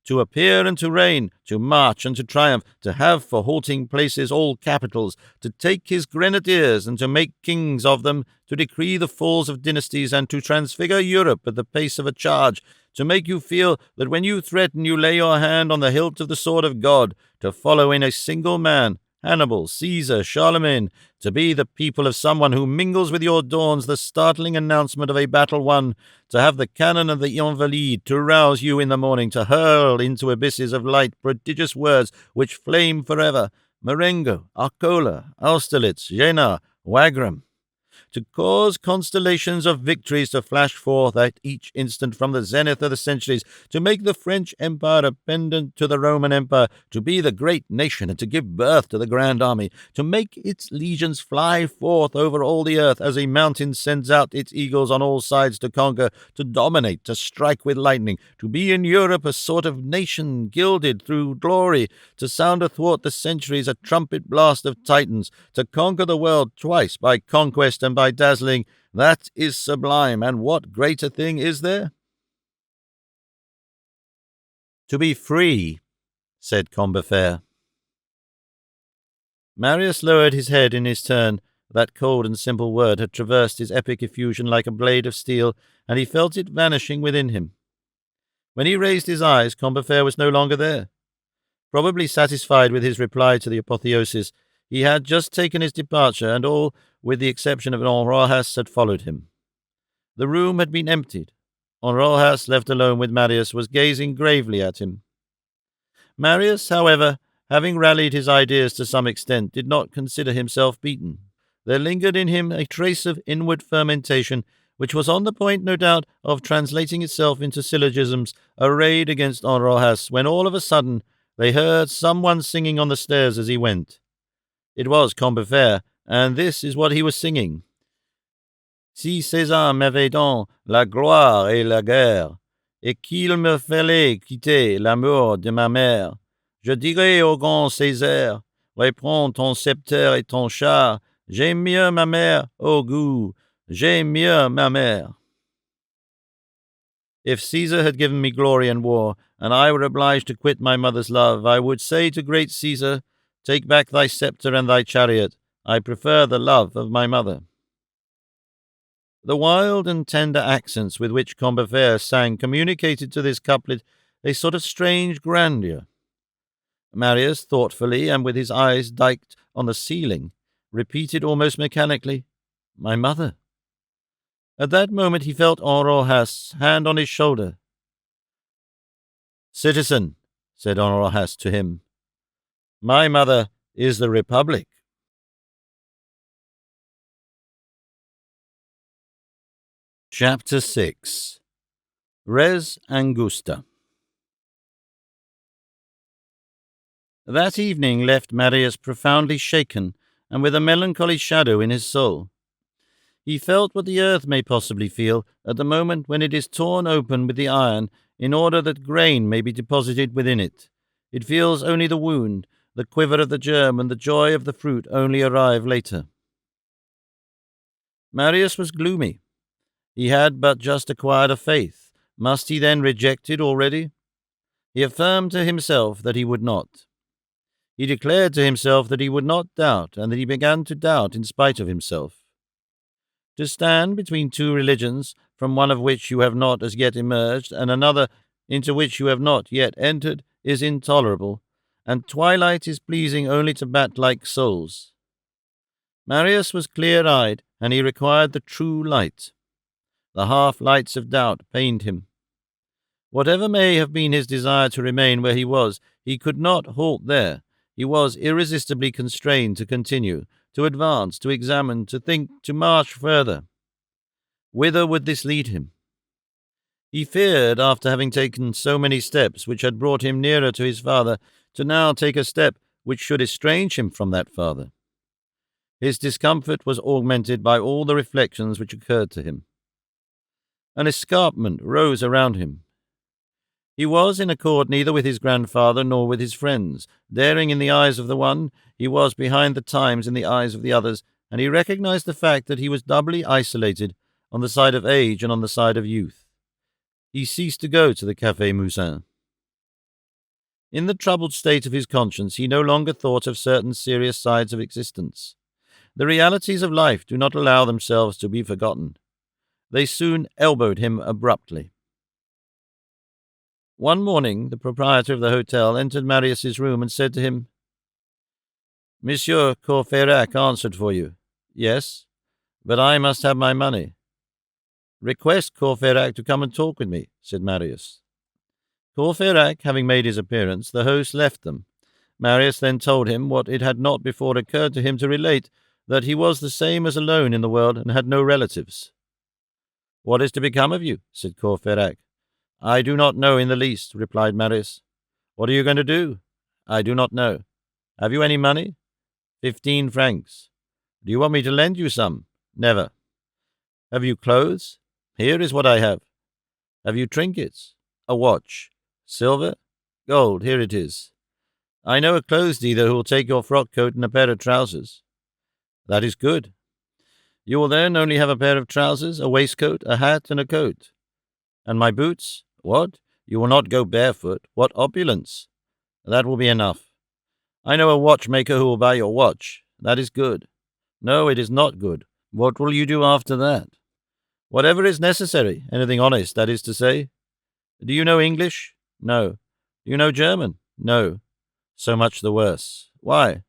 To appear and to reign, to march and to triumph, to have for halting places all capitals, to take his grenadiers and to make kings of them, to decree the falls of dynasties and to transfigure Europe at the pace of a charge, to make you feel that when you threaten you lay your hand on the hilt of the sword of God, to follow in a single man, Hannibal, Caesar, Charlemagne, to be the people of someone who mingles with your dawns the startling announcement of a battle won, to have the cannon of the Invalides to rouse you in the morning, to hurl into abysses of light prodigious words which flame forever, Marengo, Arcola, Austerlitz, Jena, Wagram, to cause constellations of victories to flash forth at each instant from the zenith of the centuries, to make the French Empire a pendant to the Roman Empire, to be the great nation and to give birth to the grand army, to make its legions fly forth over all the earth as a mountain sends out its eagles on all sides to conquer, to dominate, to strike with lightning, to be in Europe a sort of nation gilded through glory, to sound athwart the centuries a trumpet blast of titans, to conquer the world twice by conquest and by dazzling. That is sublime, and what greater thing is there? To be free, said Combeferre. Marius lowered his head in his turn. That cold and simple word had traversed his epic effusion like a blade of steel, and he felt it vanishing within him. When he raised his eyes, Combeferre was no longer there. Probably satisfied with his reply to the apotheosis, he had just taken his departure, and all, with the exception of Enjolras, had followed him. The room had been emptied. Enjolras, left alone with Marius, was gazing gravely at him. Marius, however, having rallied his ideas to some extent, did not consider himself beaten. There lingered in him a trace of inward fermentation, which was on the point, no doubt, of translating itself into syllogisms arrayed against Enjolras, when all of a sudden they heard someone singing on the stairs as he went. It was Combeferre, and this is what he was singing. Si César m'avait donné la gloire et la guerre, et qu'il me fallait quitter l'amour de ma mère, je dirais au grand César, reprends ton sceptre et ton char, j'aime mieux ma mère, au goût, j'aime mieux ma mère. If Caesar had given me glory and war, and I were obliged to quit my mother's love, I would say to great Caesar, take back thy sceptre and thy chariot. I prefer the love of my mother. The wild and tender accents with which Combeferre sang communicated to this couplet a sort of strange grandeur. Marius, thoughtfully, and with his eyes diked on the ceiling, repeated almost mechanically, my mother. At that moment he felt Enjolras' hand on his shoulder. Citizen, said Enjolras to him, My mother is the Republic. Chapter 6. Res Angusta. That evening left Marius profoundly shaken and with a melancholy shadow in his soul. He felt what the earth may possibly feel at the moment when it is torn open with the iron in order that grain may be deposited within it. It feels only the wound, the quiver of the germ, and the joy of the fruit only arrive later. Marius was gloomy. He had but just acquired a faith. Must he then reject it already? He affirmed to himself that he would not. He declared to himself that he would not doubt, and that he began to doubt in spite of himself. To stand between two religions, from one of which you have not as yet emerged, and another into which you have not yet entered, is intolerable, and twilight is pleasing only to bat-like souls. Marius was clear-eyed, and he required the true light. The half-lights of doubt pained him. Whatever may have been his desire to remain where he was, he could not halt there. He was irresistibly constrained to continue, to advance, to examine, to think, to march further. Whither would this lead him? He feared, after having taken so many steps which had brought him nearer to his father, to now take a step which should estrange him from that father. His discomfort was augmented by all the reflections which occurred to him. An escarpment rose around him. He was in accord neither with his grandfather nor with his friends. Daring in the eyes of the one, he was behind the times in the eyes of the others, and he recognized the fact that he was doubly isolated on the side of age and on the side of youth. He ceased to go to the Café Musain. In the troubled state of his conscience, he no longer thought of certain serious sides of existence. The realities of life do not allow themselves to be forgotten. They soon elbowed him abruptly. One morning, the proprietor of the hotel entered Marius's room and said to him, "Monsieur Courfeyrac answered for you." "Yes, but I must have my money." "Request Courfeyrac to come and talk with me," said Marius. Courfeyrac having made his appearance, the host left them. Marius then told him what it had not before occurred to him to relate, that he was the same as alone in the world and had no relatives. "What is to become of you?" said Courfeyrac. "I do not know in the least," replied Marius. "What are you going to do?" "I do not know." "Have you any money?" 15 francs. "Do you want me to lend you some?" "Never." "Have you clothes?" "Here is what I have." "Have you trinkets?" "A watch." "Silver?" "Gold, here it is." "I know a clothes dealer who will take your frock coat and a pair of trousers." "That is good." "You will then only have a pair of trousers, a waistcoat, a hat, and a coat." "And my boots?" "What? You will not go barefoot? What opulence!" "That will be enough." "I know a watchmaker who will buy your watch." "That is good." "No, it is not good." "What will you do after that?" "Whatever is necessary, anything honest, that is to say." "Do you know English?" "No." "Do you know German?" "No." "So much the worse." "Why?"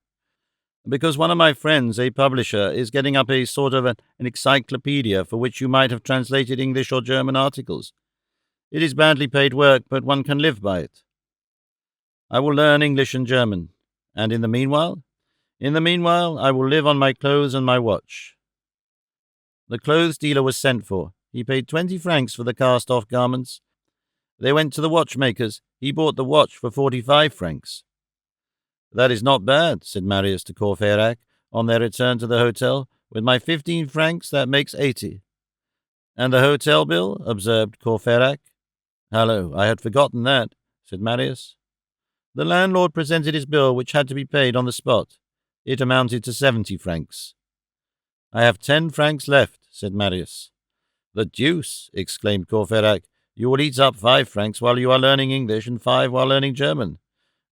"Because one of my friends, a publisher, is getting up a sort of an encyclopedia for which you might have translated English or German articles. It is badly paid work, but one can live by it." "I will learn English and German." "And in the meanwhile?" "In the meanwhile, I will live on my clothes and my watch." The clothes dealer was sent for. He paid 20 francs for the cast-off garments. They went to the watchmaker's. He bought the watch for 45 francs. "That is not bad," said Marius to Courfeyrac, on their return to the hotel. "With my 15 francs, that makes 80. "And the hotel bill?" observed Courfeyrac. "Hallo, I had forgotten that," said Marius. The landlord presented his bill, which had to be paid on the spot. It amounted to 70 francs. "I have 10 francs left," said Marius. "The deuce!" exclaimed Courfeyrac. "You will eat up 5 francs while you are learning English and 5 while learning German.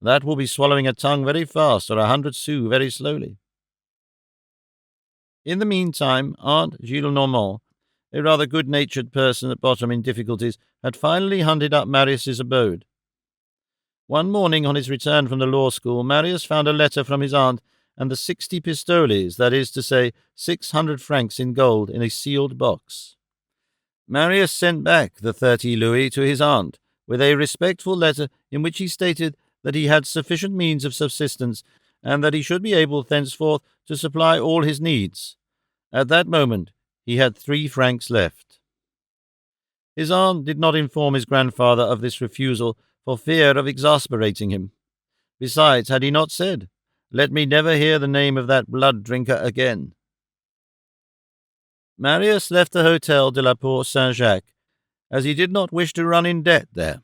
That will be swallowing a tongue very fast, or 100 sous very slowly." In the meantime, Aunt Gillenormand, a rather good-natured person at bottom in difficulties, had finally hunted up Marius's abode. One morning on his return from the law school, Marius found a letter from his aunt and the 60 pistoles, that is to say, 600 francs in gold, in a sealed box. Marius sent back the 30 louis to his aunt, with a respectful letter in which he stated that he had sufficient means of subsistence, and that he should be able thenceforth to supply all his needs. At that moment he had 3 francs left. His aunt did not inform his grandfather of this refusal for fear of exasperating him. Besides, had he not said, "Let me never hear the name of that blood-drinker again"? Marius left the Hôtel de la Porte Saint-Jacques, as he did not wish to run in debt there.